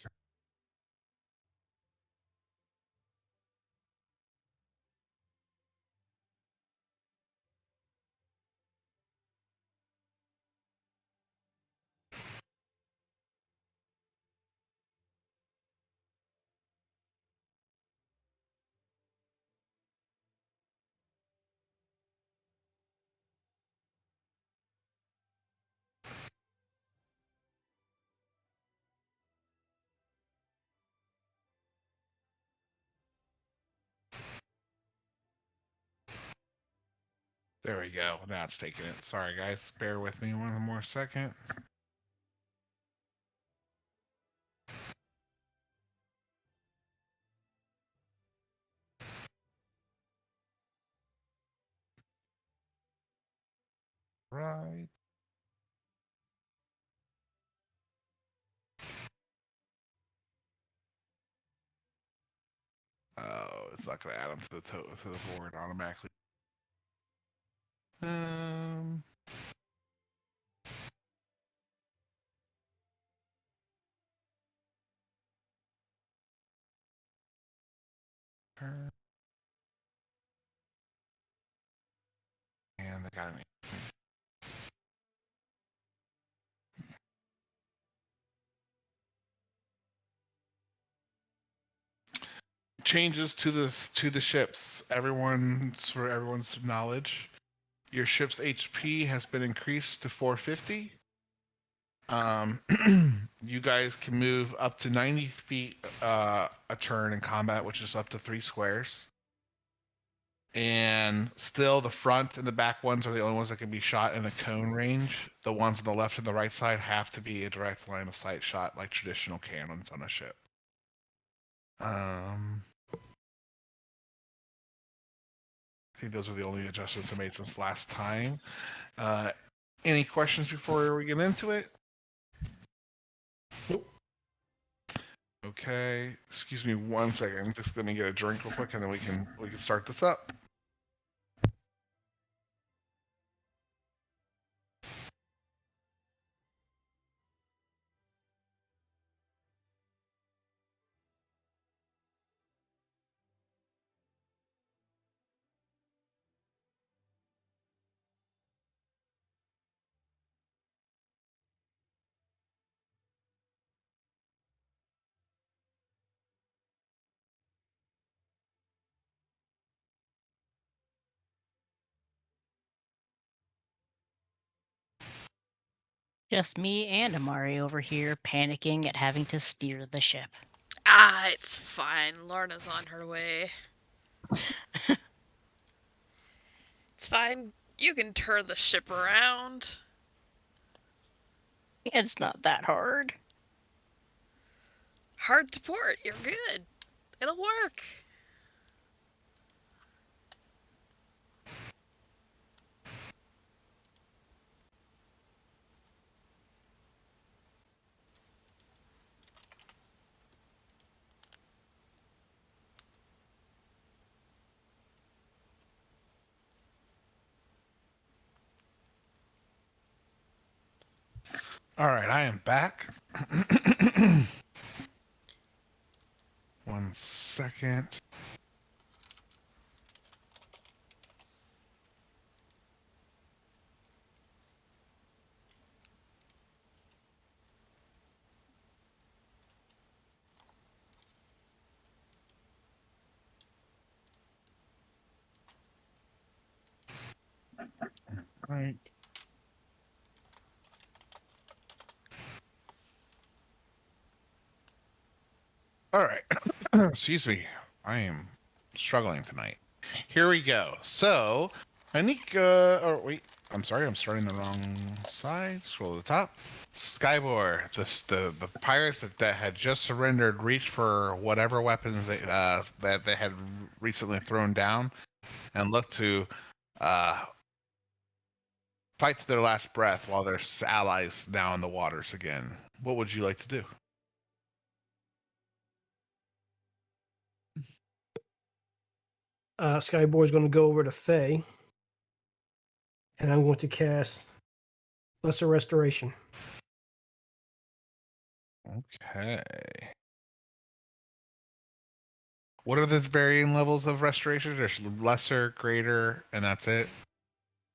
S1: There we go. Now it's taking it. Sorry, guys. Bear with me one more second. Right. Oh, it's not going to add them to the board automatically. Um. And they got an changes to the ships. For everyone's knowledge, your ship's HP has been increased to 450. You guys can move up to 90 feet a turn in combat, which is up to 3 squares. And still, the front and the back ones are the only ones that can be shot in a cone range. The ones on the left and the right side have to be a direct line of sight shot, like traditional cannons on a ship. I think those are the only adjustments I made since last time. Any questions before we get into it?
S6: Nope.
S1: Okay, excuse me 1 second. I'm just gonna get a drink real quick, and then we can start this up.
S4: Just me and Amari over here panicking at having to steer the ship.
S3: Ah, it's fine. Lorna's on her way. It's fine. You can turn the ship around.
S4: It's not that hard.
S3: Hard to port. You're good. It'll work.
S1: All right, I am back. 1 second. right. All right. Excuse me. I am struggling tonight. Here we go. So, Anika. Oh, wait. I'm sorry. I'm starting the wrong side. Scroll to the top. Skybor, the pirates that had just surrendered, reached for whatever weapons that they had recently thrown down, and looked to fight to their last breath while their allies now in the waters again. What would you like to do?
S6: Skyboy's going to go over to Faye, and I'm going to cast Lesser Restoration.
S1: Okay. What are the varying levels of restoration? There's lesser, greater, and that's it.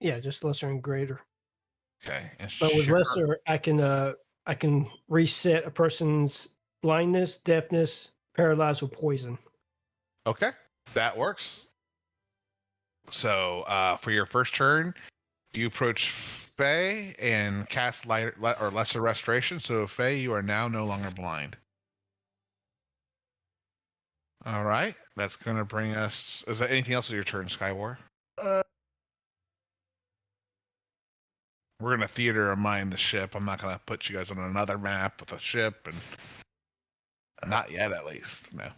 S6: Yeah, just lesser and greater.
S1: Okay. And
S6: But with lesser, I can reset a person's blindness, deafness, paralyzed, or poison.
S1: Okay, that works. So for your first turn, you approach Faye and cast light or lesser restoration. So Faye, you are now no longer blind. All right, that's going to bring us. Is there anything else with your turn, Skywar? We're going to theater of mind the ship. I'm not going to put you guys on another map with a ship, and not yet, at least. No.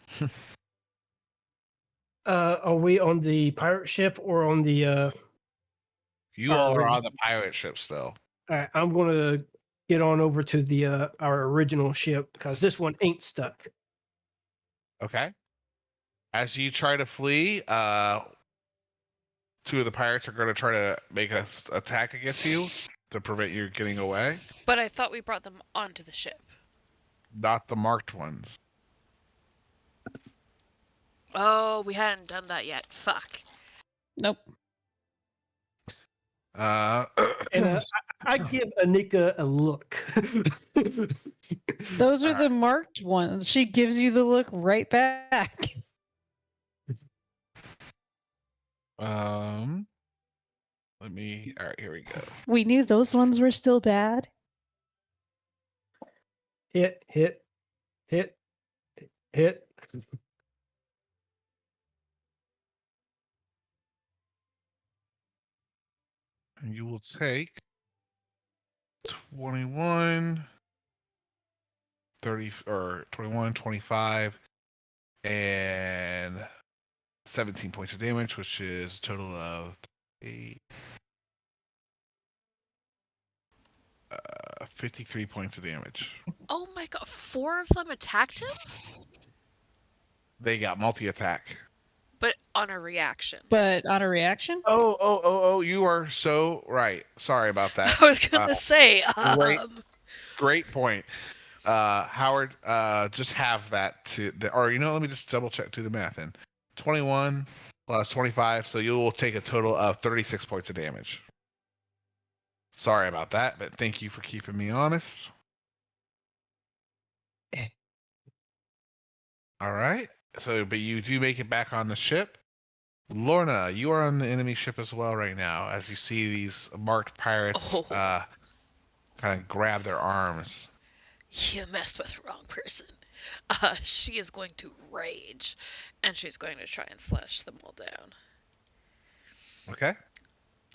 S6: Are we on the pirate ship or on the?
S1: You all are on the pirate ship still.
S6: All right, I'm going to get on over to the our original ship because this one ain't stuck.
S1: Okay. As you try to flee, two of the pirates are going to try to make an attack against you to prevent you getting away.
S3: But I thought we brought them onto the ship.
S1: Not the marked ones.
S3: Oh, we hadn't done that yet. Fuck.
S5: Nope.
S6: And I give Anika a look.
S5: Those are the marked ones. She gives you the look right back.
S1: Let me. All right, here we go.
S5: We knew those ones were still bad.
S6: hit.
S1: And you will take 21, 30, or 21, 25, and 17 points of damage, which is a total of 53 points of damage.
S3: Oh my god, 4 of them attacked him?
S1: They got multi-attack.
S3: But on a reaction.
S5: But on a reaction?
S1: Oh, you are so right. Sorry about that.
S3: I was gonna say,
S1: Great point. Howard, just have that or let me just double check to the math in. 21 plus 25, so you will take a total of 36 points of damage. Sorry about that, but thank you for keeping me honest. All right. So, but you do make it back on the ship. Lorna, you are on the enemy ship as well right now, as you see these marked pirates kind of grab their arms.
S3: You messed with the wrong person. She is going to rage, and she's going to try and slash them all down.
S1: Okay.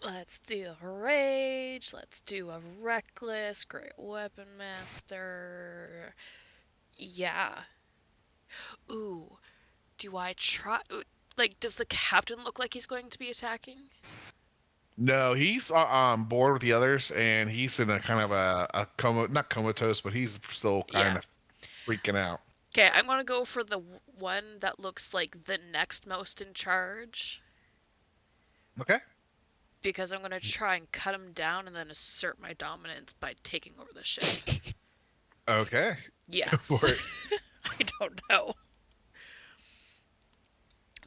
S3: Let's do a rage. Let's do a reckless. Great weapon master. Yeah. Ooh. Do I try? Like, does the captain look like he's going to be attacking?
S1: No, he's on board with the others, and he's in a kind of not comatose, but he's still kind of freaking out.
S3: Okay, I'm gonna go for the one that looks like the next most in charge.
S1: Okay.
S3: Because I'm gonna try and cut him down and then assert my dominance by taking over the ship.
S1: Okay.
S3: Yes.
S1: Go for it.
S3: I don't know.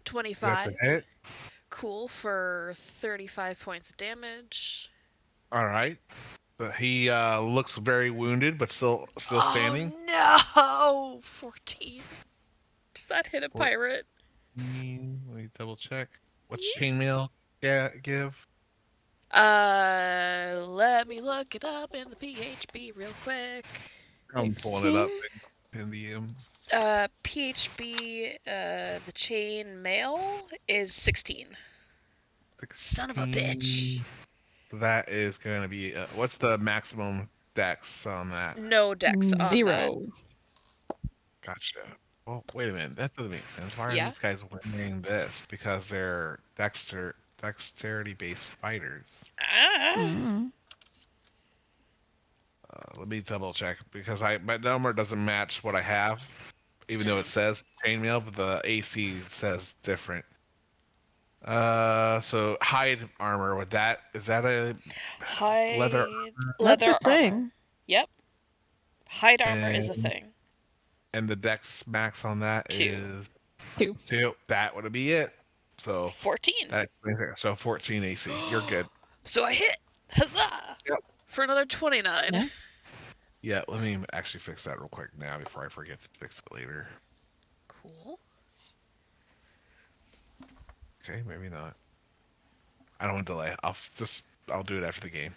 S3: 25.
S1: Hit.
S3: Cool for 35 points of damage.
S1: All right. But he looks very wounded, but still standing.
S3: Oh no! 14. Does that hit a pirate?
S1: Let me double check. What's chainmail give?
S3: Let me look it up in the PHB real quick.
S1: I'm pulling it up in the
S3: PHB, the chain mail is 16. Son of a bitch.
S1: That is going to be what's the maximum dex on that?
S3: No dex on
S5: 0.
S3: that.
S1: Gotcha. Well, wait a minute. That doesn't make sense. Why are
S3: Yeah?
S1: these guys winning this? Because they're dexterity-based fighters.
S5: Mm.
S1: Let me double check because my number doesn't match what I have, even though it says chainmail, but the AC says different. So hide armor is that a
S3: Hide
S1: leather
S5: That's a
S3: armor.
S5: thing.
S3: Yep. Hide armor is a thing.
S1: and the dex max on that
S3: 2.
S1: is
S5: 2.
S1: 2. That would be it. So
S3: 14.
S1: that explains it. So 14 AC. You're good.
S3: So I hit. Huzzah!
S1: Yep.
S3: For another 29.
S5: Yeah.
S1: Yeah, let me actually fix that real quick now before I forget to fix it later.
S3: Cool.
S1: Okay, maybe not. I don't want to delay. I'll do it after the game.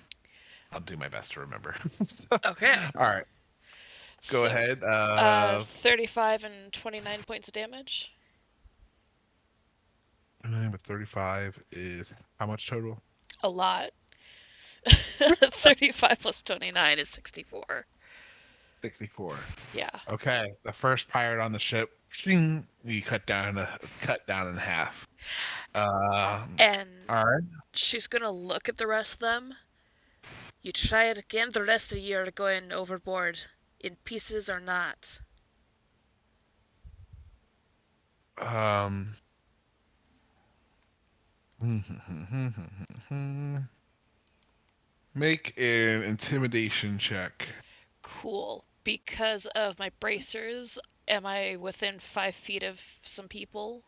S1: I'll do my best to remember.
S3: Okay.
S1: All right. Go ahead.
S3: 35 and 29 points of damage.
S1: But 35 is how much total?
S3: A lot. 35 plus 29 is 64.
S1: 64.
S3: Yeah.
S1: Okay. The first pirate on the ship, shing, you cut down in half.
S3: And
S1: all right.
S3: she's gonna look at the rest of them. You try it again, the rest of you are going overboard. In pieces or not.
S1: Make an intimidation check.
S3: Cool. Because of my bracers, am I within 5 feet of some people?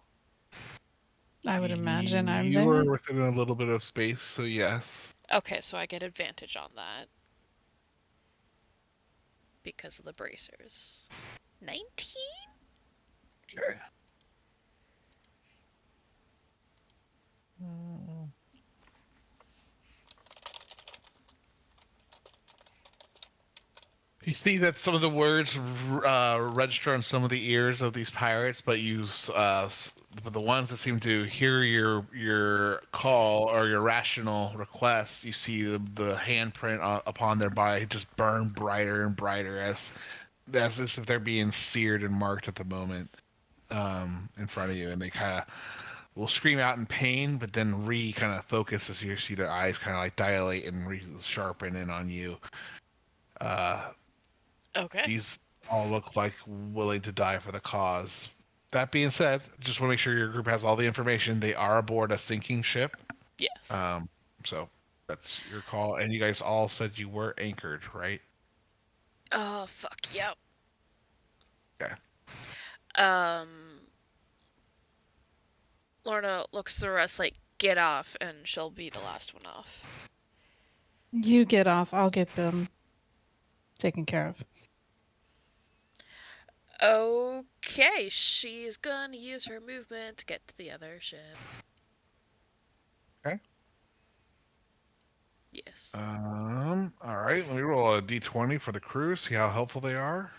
S5: I would imagine I'm
S1: You
S5: there.
S1: were within a little bit of space, so yes.
S3: Okay, so I get advantage on that. Because of the bracers. 19?
S1: Okay. You see that some of the words register on some of the ears of these pirates, but the ones that seem to hear your call or your rational request, you see the handprint upon their body just burn brighter and brighter as if they're being seared and marked at the moment in front of you, and they kind of will scream out in pain, but then kind of focus as you see their eyes kind of like dilate and sharpen in on you.
S3: Okay.
S1: These all look like willing to die for the cause. That being said, just want to make sure your group has all the information. They are aboard a sinking ship.
S3: Yes.
S1: So that's your call. And you guys all said you were anchored, right?
S3: Oh, fuck, yep.
S1: Okay.
S3: Lorna looks at the rest like, get off, and she'll be the last one off.
S5: You get off. I'll get them taken care of.
S3: Okay, she's gonna use her movement to get to the other ship.
S1: Okay.
S3: Yes.
S1: All right. Let me roll a d20 for the crew. See how helpful they are.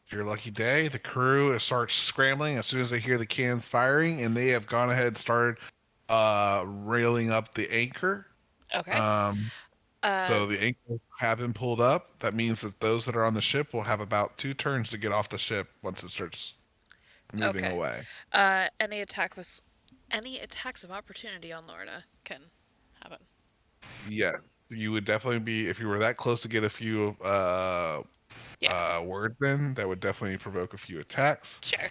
S1: It's your lucky day. The crew starts scrambling as soon as they hear the cannons firing, and they have gone ahead and started railing up the anchor.
S3: Okay.
S1: So the anchor have been pulled up. That means that those that are on the ship will have about 2 turns to get off the ship once it starts moving away.
S3: Any attacks of opportunity on Lorna can happen.
S1: Yeah, you would definitely be, if you were that close to get a few words in, that would definitely provoke a few attacks.
S3: Sure.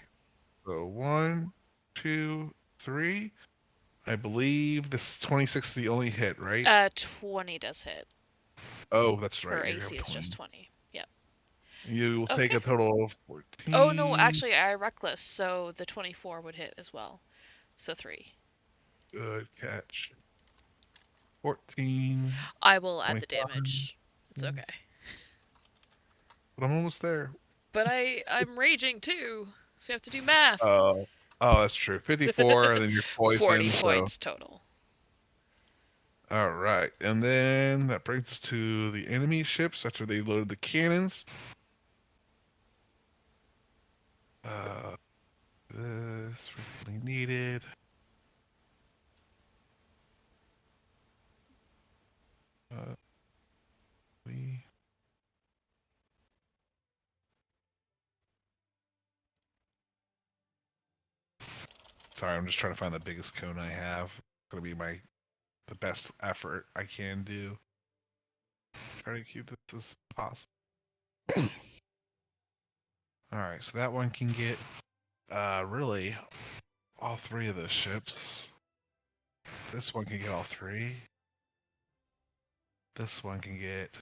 S1: So 1, 2, 3. I believe this 26 is the only hit, right?
S3: 20 does hit.
S1: Oh, that's right.
S3: Her AC is just 20. Yep.
S1: You will take a total of 14.
S3: Oh no, actually I reckless, so the 24 would hit as well. So 3.
S1: Good catch. 14.
S3: I will add
S1: 25.
S3: the damage. It's okay.
S1: But I'm almost there.
S3: But I'm raging too, so you have to do math.
S1: Oh, that's true. 54, and then you're poisoned.
S3: 40 points total.
S1: All right, and then that brings us to the enemy ships after they loaded the cannons. This frequently needed. We. Sorry, I'm just trying to find the biggest cone I have. It's gonna be the best effort I can do. Try to keep this as possible. All right, so that one can get really all three of those ships. This one can get all three. This one can get,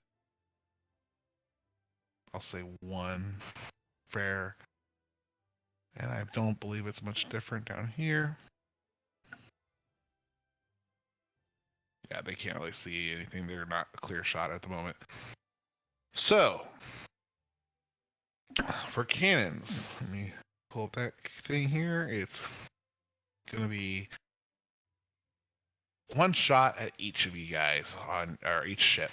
S1: I'll say, one. Fair. And I don't believe it's much different down here. Yeah, they can't really see anything. They're not a clear shot at the moment. So, for cannons, let me pull up that thing here. It's going to be one shot at each of you guys or each ship.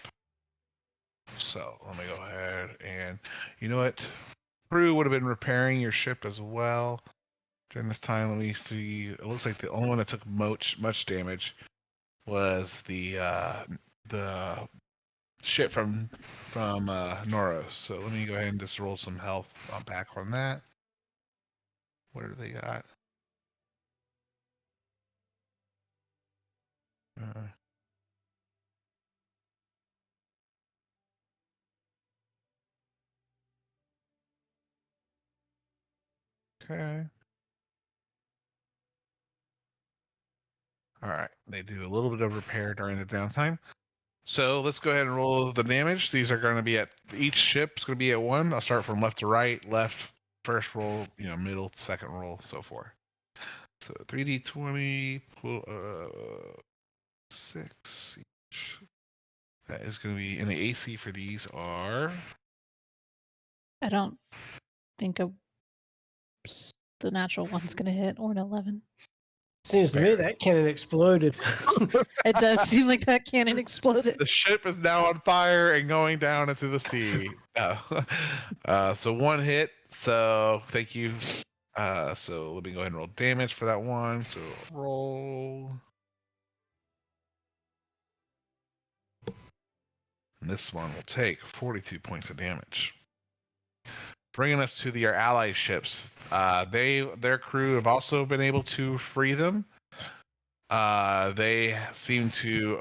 S1: So, let me go ahead and, you know what? Crew would have been repairing your ship as well during this time. Let me see. It looks like the only one that took much damage was the ship from Noros. So let me go ahead and just roll some health back on that. What do they got? Okay. All right. They do a little bit of repair during the downtime. So let's go ahead and roll the damage. These are going to be at each ship's going to be at 1. I'll start from left to right. Left, first roll, middle, second roll, so forth. So 3d20, 6 each. That is going to be, and the AC for these are.
S5: I don't think the natural one's going to hit, or an 11.
S6: Seems to me that cannon exploded.
S5: It does seem like that cannon exploded.
S1: The ship is now on fire and going down into the sea. So 1 hit. So thank you. So let me go ahead and roll damage for that one. So roll. And this one will take 42 points of damage. Bringing us to your ally ships. Their crew have also been able to free them. They seem to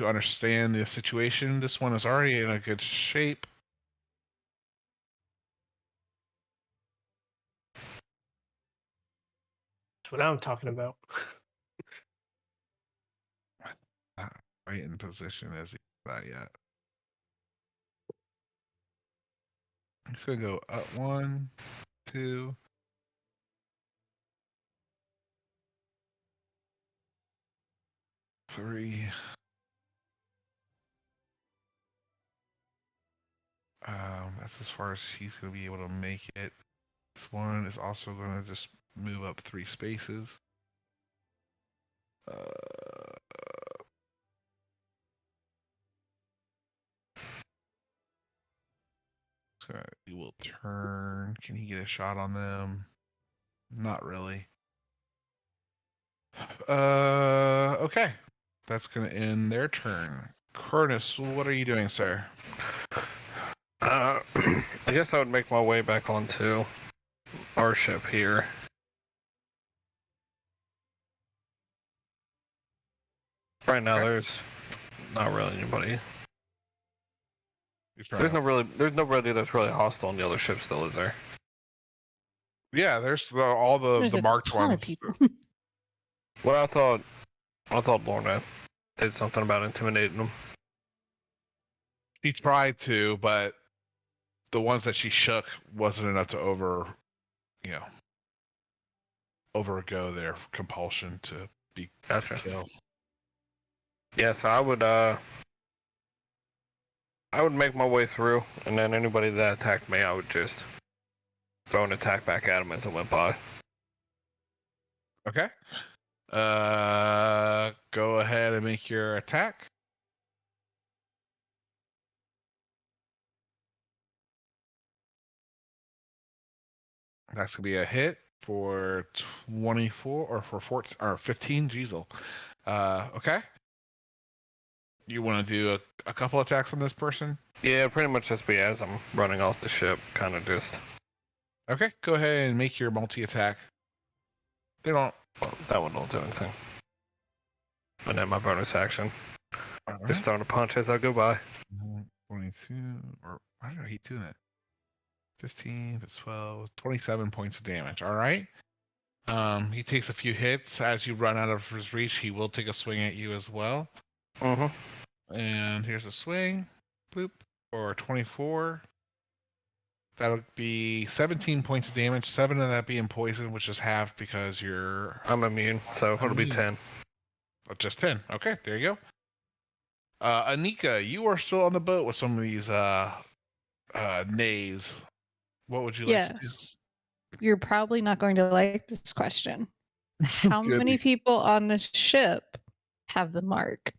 S1: understand the situation. This one is already in a good shape.
S6: That's what I'm talking about.
S1: Right in position as he that yet. I'm just gonna go up 1, 2. 3. That's as far as he's gonna be able to make it. This one is also gonna just move up 3 spaces. So he will turn. Can he get a shot on them? Not really. Okay. That's gonna end their turn. Curtis, what are you doing, sir?
S2: I guess I would make my way back onto our ship here. Right now, there's not really anybody. There's nobody that's really hostile on the other ship still, is there?
S1: Yeah, there's all the marked ones.
S2: Well, I thought Lorna did something about intimidating them.
S1: She tried to, but the ones that she shook wasn't enough to overgo their compulsion to be killed.
S2: Yeah, so I would make my way through, and then anybody that attacked me, I would just throw an attack back at them as it went by.
S1: Okay. Go ahead and make your attack. That's gonna be a hit for 24 or for 14 or 15. Jeez. Okay. You want to do a couple attacks on this person?
S2: Yeah, pretty much just be as I'm running off the ship, kind of just.
S1: Okay, go ahead and make your multi-attack. They don't.
S2: Well, that one won't do anything. And then my bonus action.
S1: All right.
S2: Just throwing a punch as I go by.
S1: 22, or why did he do that? 15, 12, 27 points of damage. All right. He takes a few hits. As you run out of his reach, he will take a swing at you as well.
S2: Mm-hmm.
S1: And here's a swing. Bloop. For 24. That would be 17 points of damage. 7 of that being poison, which is halved because you're...
S2: I'm immune, so it'll be 10.
S1: Just 10. Okay, there you go. Anika, you are still on the boat with some of these knaves. What would you like to do?
S5: Yes. You're probably not going to like this question. How many people on the ship have the mark?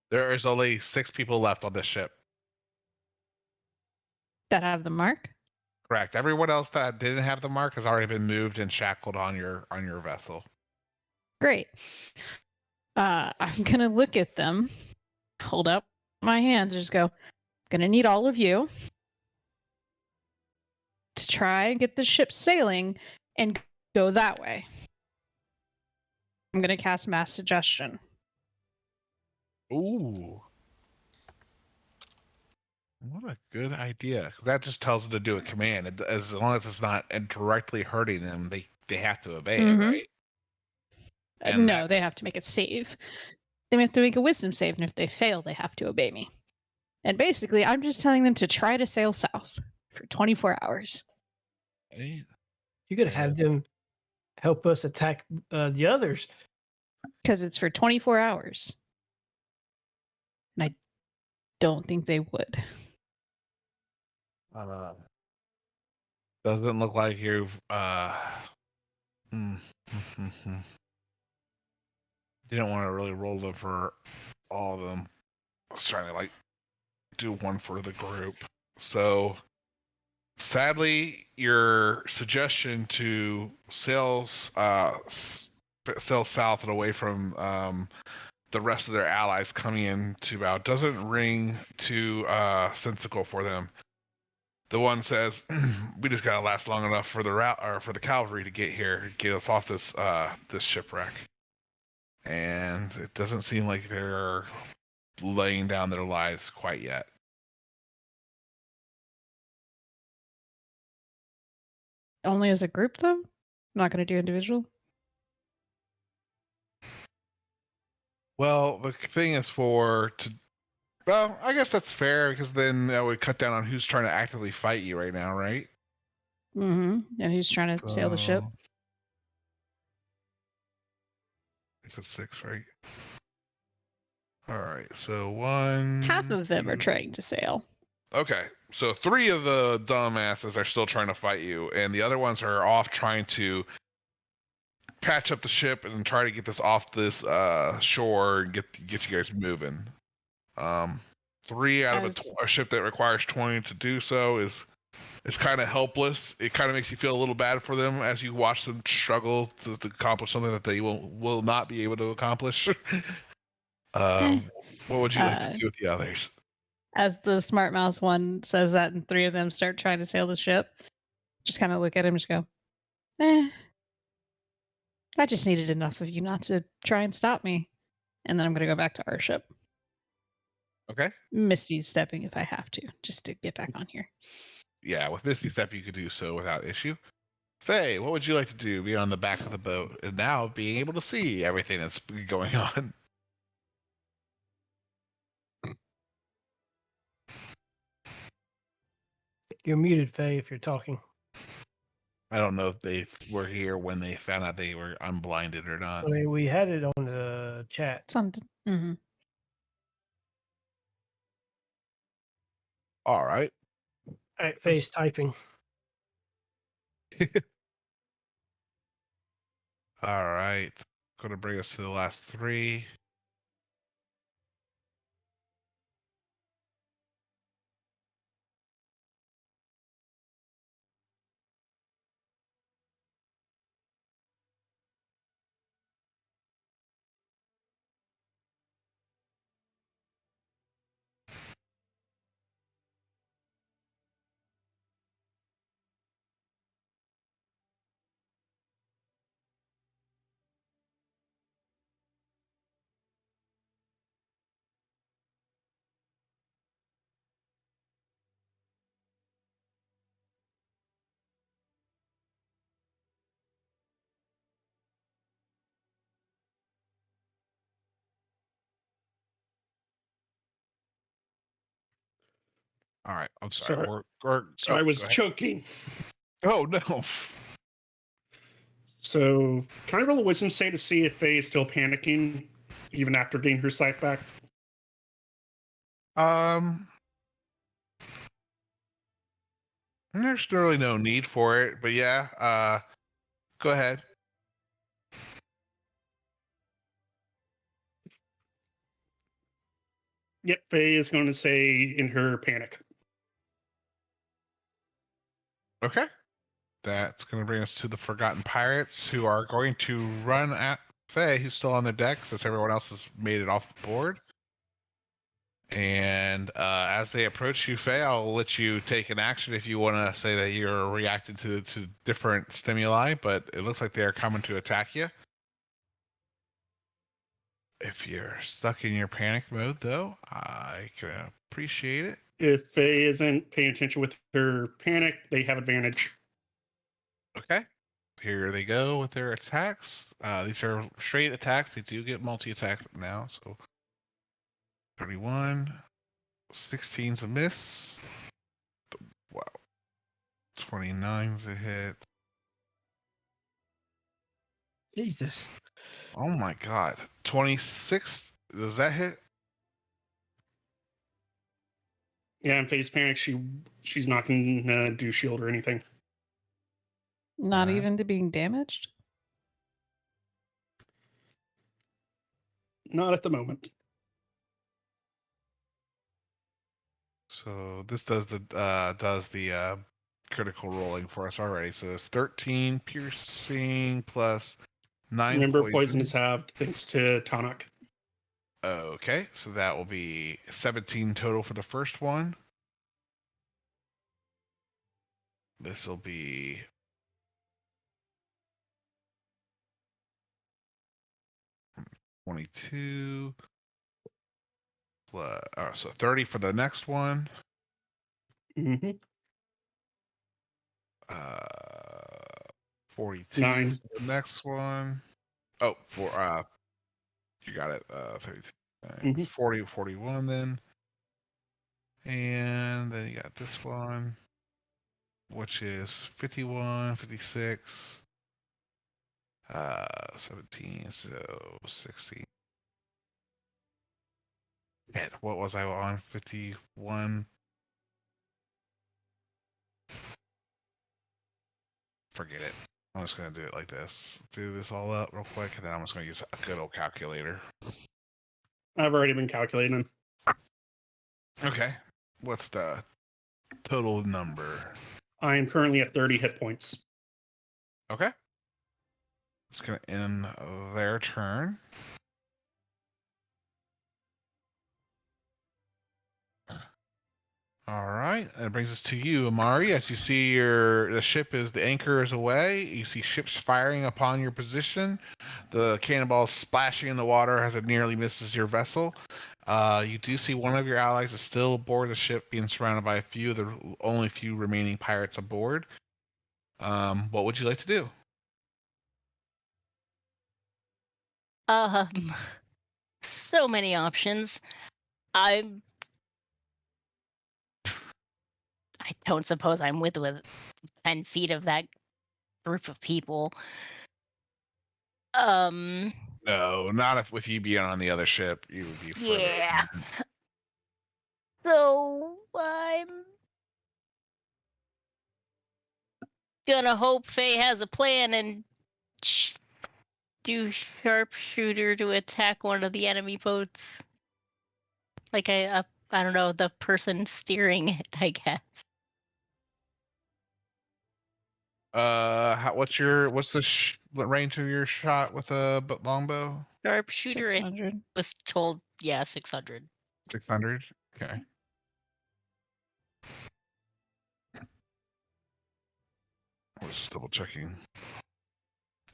S1: There is only 6 people left on this ship.
S5: That have the mark?
S1: Correct. Everyone else that didn't have the mark has already been moved and shackled on your vessel.
S5: Great. I'm gonna look at them, hold up my hands, just go, gonna need all of you to try and get the ship sailing and go that way. I'm gonna cast mass suggestion.
S1: Ooh. What a good idea. 'Cause that just tells them to do a command. As long as it's not directly hurting them, they have to obey it, right? And
S5: No, they have to make a save. They have to make a wisdom save, and if they fail, they have to obey me. And basically, I'm just telling them to try to sail south for 24 hours.
S1: Right.
S6: You could have them help us attack the others.
S5: Because it's for 24 hours. And I don't think they would.
S1: Doesn't look like you've didn't want to really roll them for all of them. I was trying to do one for the group. So sadly, your suggestion to sail south and away from the rest of their allies coming in to bow doesn't ring too sensical for them. The one says, "We just gotta last long enough for the for the cavalry to get here, get us off this this shipwreck." And it doesn't seem like they're laying down their lives quite yet.
S5: Only as a group, though? I'm not going to do individual?
S1: Well, the thing is well, I guess that's fair because then that would cut down on who's trying to actively fight you right now, right?
S5: Mm-hmm. And who's trying to sail the ship?
S1: It's a 6, right? All right, so 1.
S5: Half of them are trying to sail.
S1: Okay, so 3 of the dumbasses are still trying to fight you, and the other ones are off trying to patch up the ship and try to get this off this shore and get you guys moving. 3 out of a ship that requires 20 to do so is kind of helpless. It kind of makes you feel a little bad for them as you watch them struggle to accomplish something that they will not be able to accomplish. What would you like to do with the others?
S5: As the smart mouth one says that, and 3 of them start trying to sail the ship, just kind of look at him and just go, I just needed enough of you not to try and stop me. And then I'm going to go back to our ship.
S1: Okay.
S5: Misty's stepping if I have to, just to get back on here.
S1: Yeah, with Misty Step, you could do so without issue. Faye, what would you like to do? Be on the back of the boat and now being able to see everything that's going on.
S6: You're muted, Faye, if you're talking.
S1: I don't know if they were here when they found out they were unblinded or not.
S6: I mean, we had it on the chat.
S5: It's on. Mm-hmm.
S1: All right.
S6: Faye's typing.
S1: All right. going to bring us to the last 3. All right. I'm sorry.
S7: So I was
S1: go ahead.
S7: choking.
S1: Oh, no.
S7: So can I roll a wisdom save to see if Faye is still panicking even after getting her sight back?
S1: There's really no need for it, but yeah, go ahead.
S7: Yep, Faye is going to say in her panic.
S1: Okay. That's going to bring us to the Forgotten Pirates, who are going to run at Faye, who's still on the deck, since everyone else has made it off the board. And as they approach you, Faye, I'll let you take an action if you want to say that you're reacting to different stimuli, but it looks like they are coming to attack you. If you're stuck in your panic mode, though, I can appreciate it.
S7: If Faye isn't paying attention with her panic, they have advantage.
S1: Okay. Here they go with their attacks. These are straight attacks. They do get multi-attack now, so 31. 16's a miss. Wow. 29's a hit.
S6: Jesus.
S1: Oh my god. 26. Does that hit?
S7: Yeah, in Faye's panic, she's not going to do shield or anything.
S5: Not
S1: Alright.
S5: even to being damaged?
S7: Not at the moment.
S1: So this does the critical rolling for us already. So it's 13 piercing plus 9
S7: Remember,
S1: poison.
S7: poison is halved thanks to Tanak.
S1: Okay, so that will be 17 total for the first one. This will be 22 plus, so 30 for the next one.
S7: Mm-hmm.
S1: 42
S7: 9.
S1: for the next one. Oh, you got it. 32. 40, 41 then. And then you got this one, which is 51, 56, 17, so 16. Man, what was I on? 51. Forget it. I'm just going to do it like this. Do this all up real quick, and then I'm just going to use a good old calculator.
S7: I've already been calculating.
S1: Okay. What's the total number?
S7: I am currently at 30 hit points.
S1: Okay. It's going to end their turn. All right, that brings us to you, Amari. As you see, the anchor is away. You see ships firing upon your position. The cannonball splashing in the water as it nearly misses your vessel. You do see one of your allies is still aboard the ship, being surrounded by the only few remaining pirates aboard. What would you like to do?
S4: So many options. I don't suppose I'm with 10 feet of that group of people.
S1: No, not with you being on the other ship. You would be further.
S4: Yeah. So I'm gonna hope Faye has a plan and do sharpshooter to attack one of the enemy boats. Like I don't know, the person steering it, I guess.
S1: What's the range of your shot with a longbow?
S4: Sharpshooter
S5: 600.
S4: was told, 600.
S1: 600. Okay. I was just double checking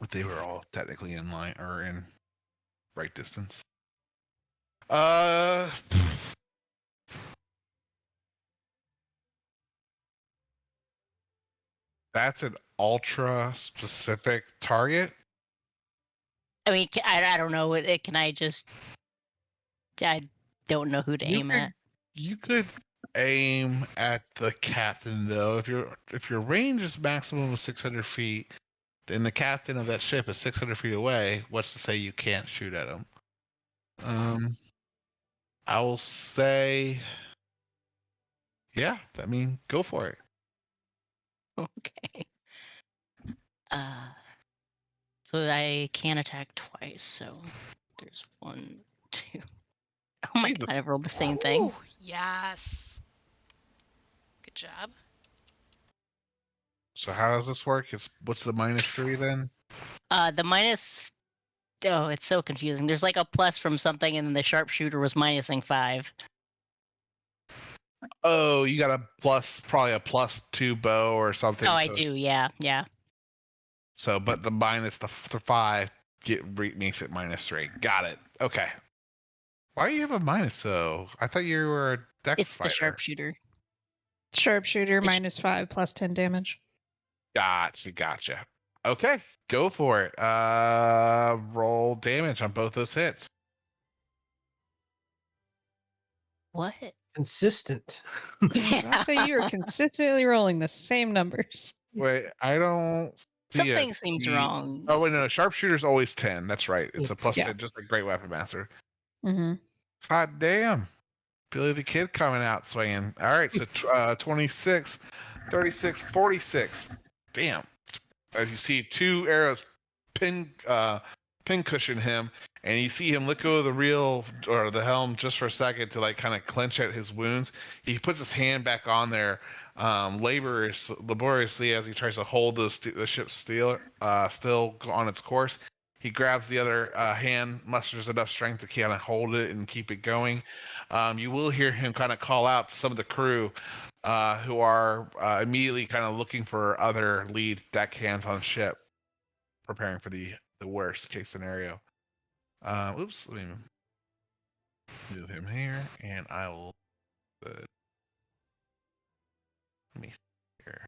S1: if they were all technically in line or in right distance. That's an ultra specific target.
S4: I mean, I don't know. Can I just? I don't know who to aim at.
S1: You could aim at the captain though. If your range is maximum of 600 feet, then the captain of that ship is 600 feet away. What's to say you can't shoot at him? I will say, yeah. I mean, go for it.
S4: Okay. So I can attack twice. So there's 1, 2. Oh my god! I rolled the same thing.
S3: Ooh, yes. Good job.
S1: So how does this work? What's the -3 then?
S4: The minus. Oh, it's so confusing. There's like a plus from something, and then the sharpshooter was minusing 5.
S1: Oh, you got probably a +2 bow or something.
S4: Oh, I do. Yeah.
S1: So, but the minus the 5 makes it -3. Got it. Okay. Why do you have a minus though? I thought you were a dex
S4: It's
S1: fighter.
S4: the sharpshooter.
S5: Sharpshooter -5 plus 10 damage.
S1: Gotcha. Okay, go for it. Roll damage on both those hits.
S4: What?
S6: Consistent.
S5: I'll say you are consistently rolling the same numbers.
S1: Wait, I don't.
S4: Something seems wrong.
S1: Oh wait, no. Sharpshooter's always 10. That's right. It's a plus
S5: Yeah.
S1: 10, just a great weapon master.
S5: Mm-hmm.
S1: God damn. Billy the Kid coming out swinging. All right, so 26, 36, 46. Damn. As you see, 2 arrows pin cushion him, and you see him let go of the helm just for a second to like kind of clench at his wounds. He puts his hand back on there laboriously as he tries to hold the ship still on its course. He grabs the other hand, musters enough strength to kind of hold it and keep it going. You will hear him kind of call out to some of the crew who are immediately kind of looking for other lead deckhands on ship, preparing for the worst case scenario. Oops, let me move him here, and I will. Let me see here.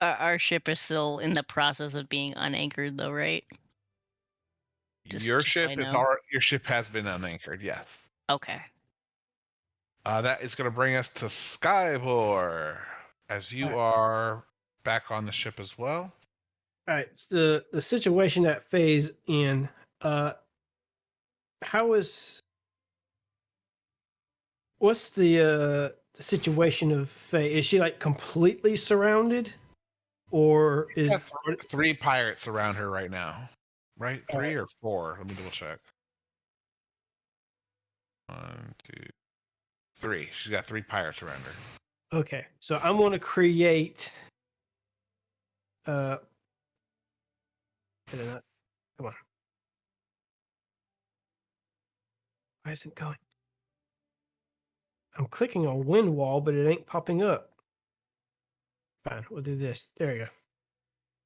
S4: Our ship is still in the process of being unanchored, though, right?
S1: Your ship has been unanchored. Yes.
S4: Okay.
S1: That is going to bring us to Skybor, as you are back on the ship as well.
S6: All right, the situation that Faye's in. What's the situation of Faye? Is she like completely surrounded, or is
S1: 3 pirates around her right now? Right, 3 or 4? Let me double check. 1, 2, 3. She's got 3 pirates around her.
S6: Okay, so I'm going to create. Come on. Why isn't it going? I'm clicking on wind wall, but it ain't popping up. Fine, we'll do this. There you go.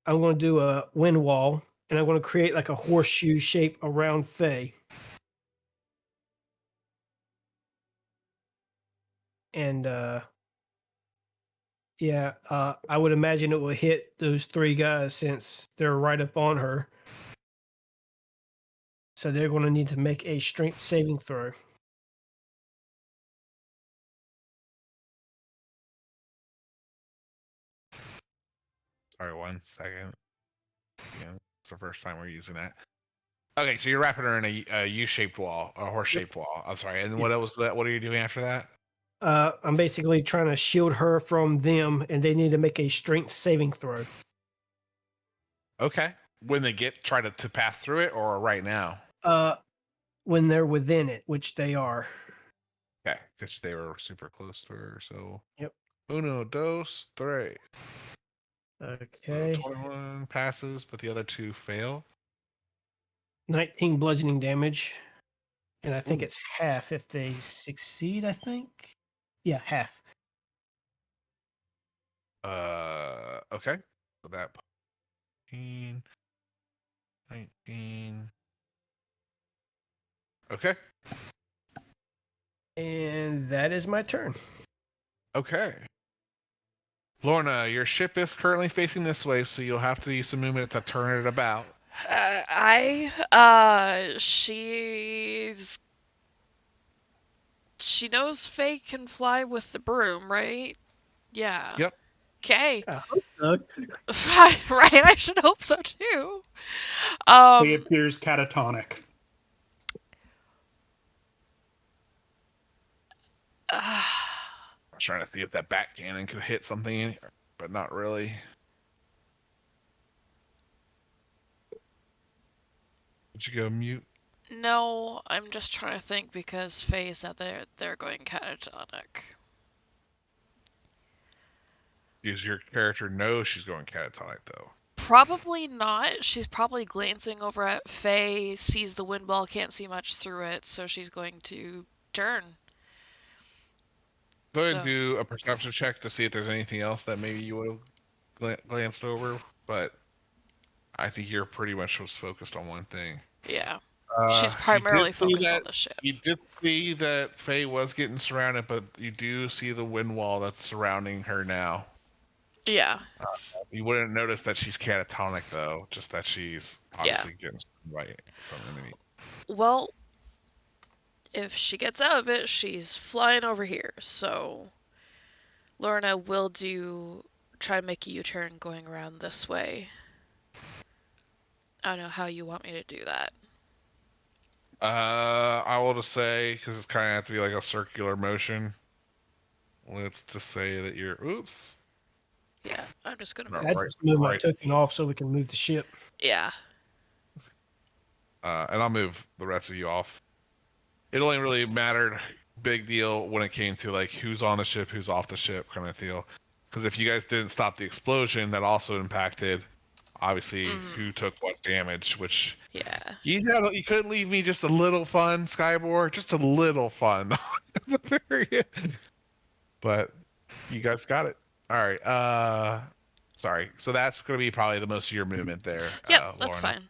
S6: I'm going to do a wind wall, and I'm going to create like a horseshoe shape around Faye. And I would imagine it will hit those 3 guys since they're right up on her. So they're going to need to make a strength saving throw.
S1: Sorry, 1 second. Yeah, it's the first time we're using that. Okay, so you're wrapping her in a U-shaped wall, a horse-shaped wall. I'm sorry. And what else? What are you doing after that?
S6: I'm basically trying to shield her from them, and they need to make a strength saving throw.
S1: Okay. when they try to pass through it, or right now?
S6: When they're within it, which they are.
S1: Okay, because they were super close to her. So.
S6: Yep.
S1: Uno, dos, tres.
S6: Okay.
S1: 21 passes, but the other 2 fail.
S6: 19 bludgeoning damage, and I think it's half if they succeed. I think. Yeah, half.
S1: Okay. So that 19. Okay.
S6: And that is my turn.
S1: Okay. Lorna, your ship is currently facing this way, so you'll have to use some movement to turn it about.
S3: She knows Faye can fly with the broom, right? Yeah.
S1: Yep.
S3: Okay.
S6: I hope so.
S3: Right, I should hope so too.
S7: He appears catatonic.
S1: I was trying to see if that bat cannon could hit something, but not really. Did you go mute?
S3: No, I'm just trying to think because Faye said they're going catatonic.
S1: Does your character know she's going catatonic, though?
S3: Probably not. She's probably glancing over at Faye, sees the wind wall, can't see much through it, so she's going to turn.
S1: Go ahead and do a perception check to see if there's anything else that maybe you would have glanced over, but I think you're pretty much was focused on one thing.
S3: Yeah. She's primarily focused on the ship.
S1: You did see that Faye was getting surrounded, but you do see the wind wall that's surrounding her now.
S3: Yeah.
S1: You wouldn't notice that she's catatonic, though, just that she's obviously getting surrounded by some enemy.
S3: Well, if she gets out of it, she's flying over here, so Lorna will try to make a U-turn going around this way. I don't know how you want me to do that.
S1: I will just say, because it's kind of have to be like a circular motion. Let's just say that you're. Oops.
S3: Yeah, I'm just gonna
S6: I just move my token off so we can move the ship.
S3: Yeah.
S1: And I'll move the rest of you off. It only really mattered, big deal, when it came to like who's on the ship, who's off the ship, kind of deal. Because if you guys didn't stop the explosion, that also impacted, obviously, who took what damage. Which you couldn't leave me just a little fun, Skyboard, just a little fun. But you guys got it. All right. Sorry. So that's going to be probably the most of your movement there.
S3: Yep, that's fine.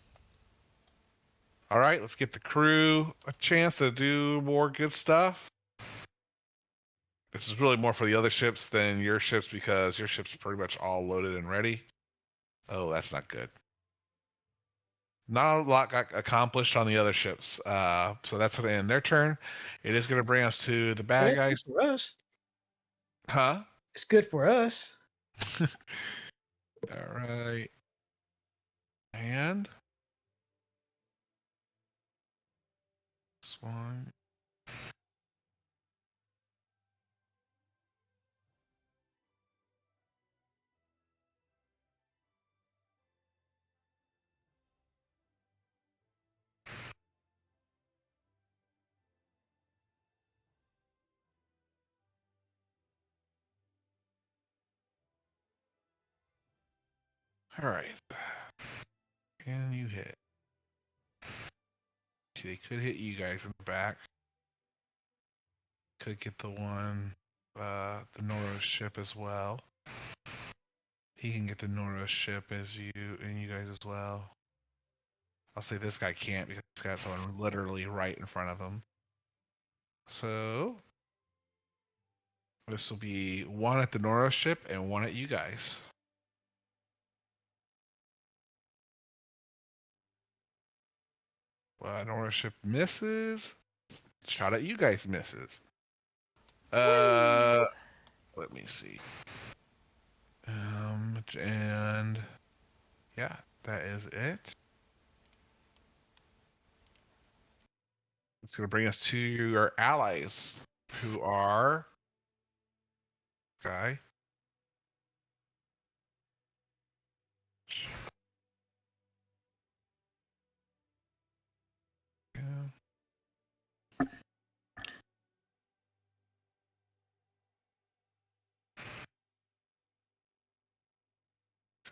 S1: All right, let's get the crew a chance to do more good stuff. This is really more for the other ships than your ships because your ships are pretty much all loaded and ready. Oh, that's not good. Not a lot got accomplished on the other ships. So that's going to end their turn. It is going to bring us to the bad guys.
S6: For us.
S1: Huh?
S6: It's good for us.
S1: All right. And this one. All right. Can you hit? They could hit you guys in the back. Could get the one, the Noro's ship as well. He can get the Noro's ship as you and you guys as well. I'll say this guy can't because he's got someone literally right in front of him. So this will be one at the Noro ship and one at you guys. Noro ship misses. Shot at you guys misses. Let me see. And yeah, that is it. It's going to bring us to your allies, who are Guy.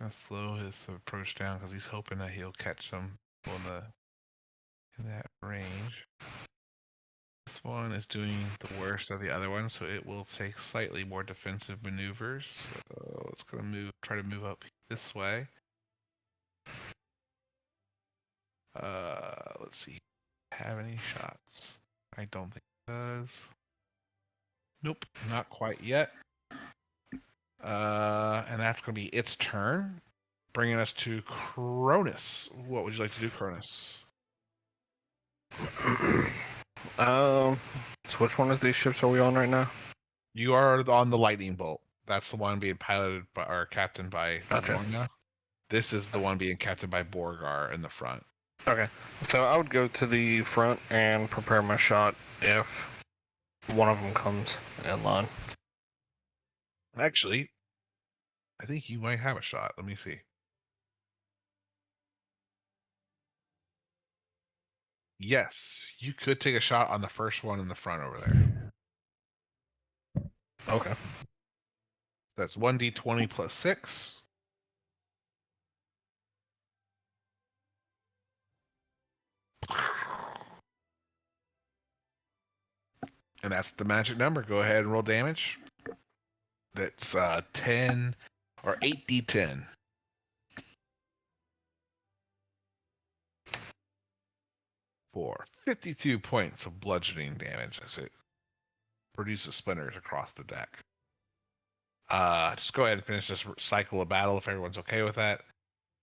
S1: gonna slow his approach down because he's hoping that he'll catch some in that range. This one is doing the worst of the other one, so it will take slightly more defensive maneuvers. So it's gonna try to move up this way. Let's see. Have any shots? I don't think it does. Nope, not quite yet. And that's gonna be its turn, bringing us to Cronus. What would you like to do, Cronus?
S2: So which one of these ships are we on right now?
S1: You are on the lightning bolt. That's the one being piloted by or captained by
S2: Gotcha.
S1: Lorna. This is the one being captained by Borgar in the front.
S2: Okay, so I would go to the front and prepare my shot if one of them comes in line.
S1: Actually, I think you might have a shot. Let me see. Yes, you could take a shot on the first one in the front over there.
S2: Okay.
S1: That's 1d20 plus 6. And that's the magic number. Go ahead and roll damage. That's 10 or 8d10. For 52 points of bludgeoning damage as it produces splinters across the deck. Just go ahead and finish this cycle of battle if everyone's okay with that.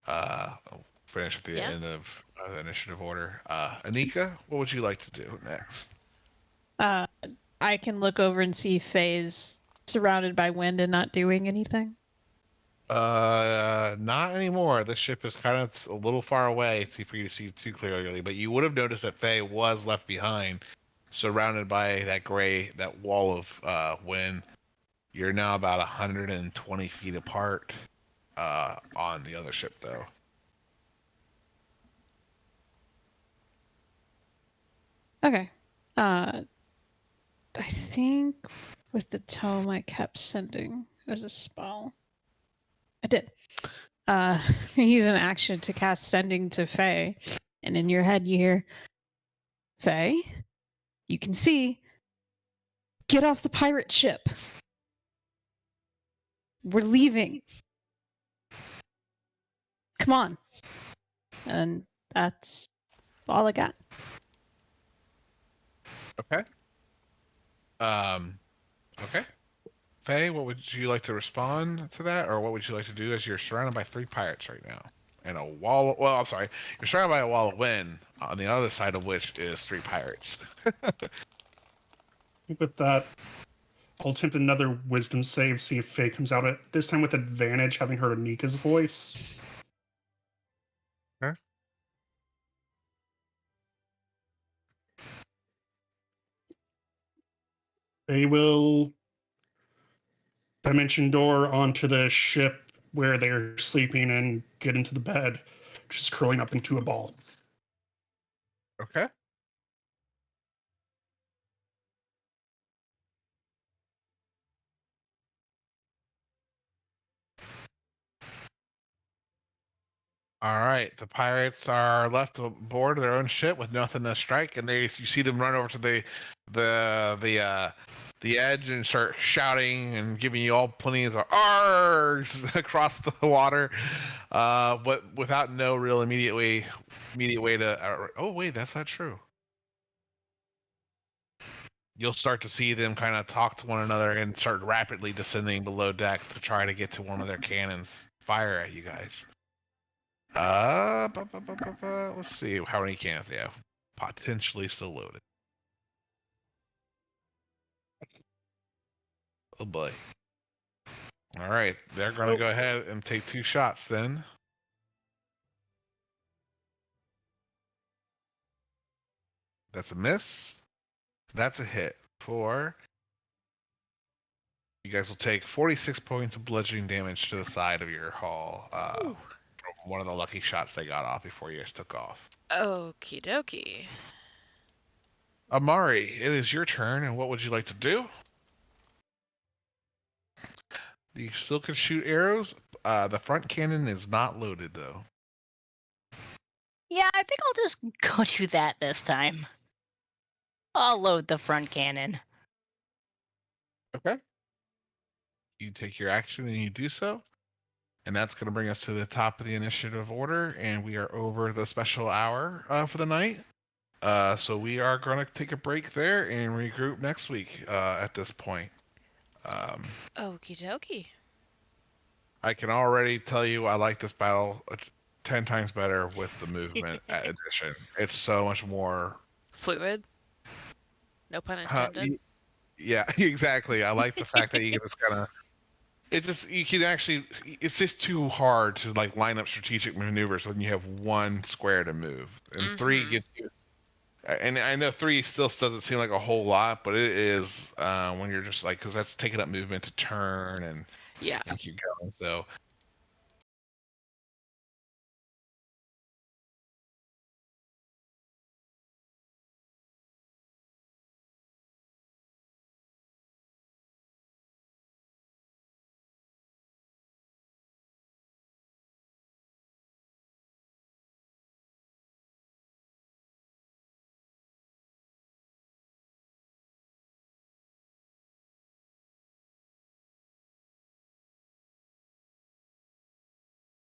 S1: I'll finish at the end of the initiative order. Anika, what would you like to do next?
S5: I can look over and see Faye's surrounded by wind and not doing anything.
S1: Not anymore. This ship is kind of a little far away for you to see too clearly, but you would have noticed that Faye was left behind, surrounded by that wall of wind. You're now about 120 feet apart on the other ship, though.
S5: Okay. I think with the tome I kept sending as a spell. I did. Use an action to cast Sending to Faye. And in your head you hear, Faye, you can see, get off the pirate ship. We're leaving. Come on. And that's all I got.
S1: Okay. Okay. Faye, what would you like to respond to that, or what would you like to do as you're surrounded by 3 pirates right now? And a wall I'm sorry. You're surrounded by a wall of wind, on the other side of which is 3 pirates.
S7: With that, I'll attempt another wisdom save, see if Faye comes out at this time with advantage, having heard Anika's voice.
S1: Okay.
S7: They will dimension door onto the ship where they're sleeping and get into the bed, just curling up into a ball.
S1: Okay. All right, the pirates are left aboard their own ship with nothing to strike, and you see them run over to the edge and start shouting and giving you all plenty of "args" across the water, but without no real immediate way to. Oh wait, that's not true. You'll start to see them kind of talk to one another and start rapidly descending below deck to try to get to one of their cannons, fire at you guys. Let's see how many cannons they have potentially still loaded. Oh boy. All right, they're going to go ahead and take 2 shots then. That's a miss. That's a hit. You guys will take 46 points of bludgeoning damage to the side of your hull. One of the lucky shots they got off before you guys took off.
S3: Okie dokie.
S1: Amari, it is your turn, and what would you like to do? You still can shoot arrows. The front cannon is not loaded though.
S4: Yeah, I think I'll just go do that this time. I'll load the front cannon.
S1: Okay. You take your action and you do so. And that's going to bring us to the top of the initiative order, and we are over the special hour for the night. So we are going to take a break there and regroup next week at this point.
S3: Okie dokie.
S1: I can already tell you I like this battle 10 times better with the movement addition. It's so much more
S3: Fluid. No pun intended.
S1: Yeah, exactly. I like the fact that you can just kind of. You can actually. It's just too hard to like line up strategic maneuvers when you have one square to move, and 3 gets you. And I know 3 still doesn't seem like a whole lot, but it is when you're just like, because that's taking up movement to turn and keep going. So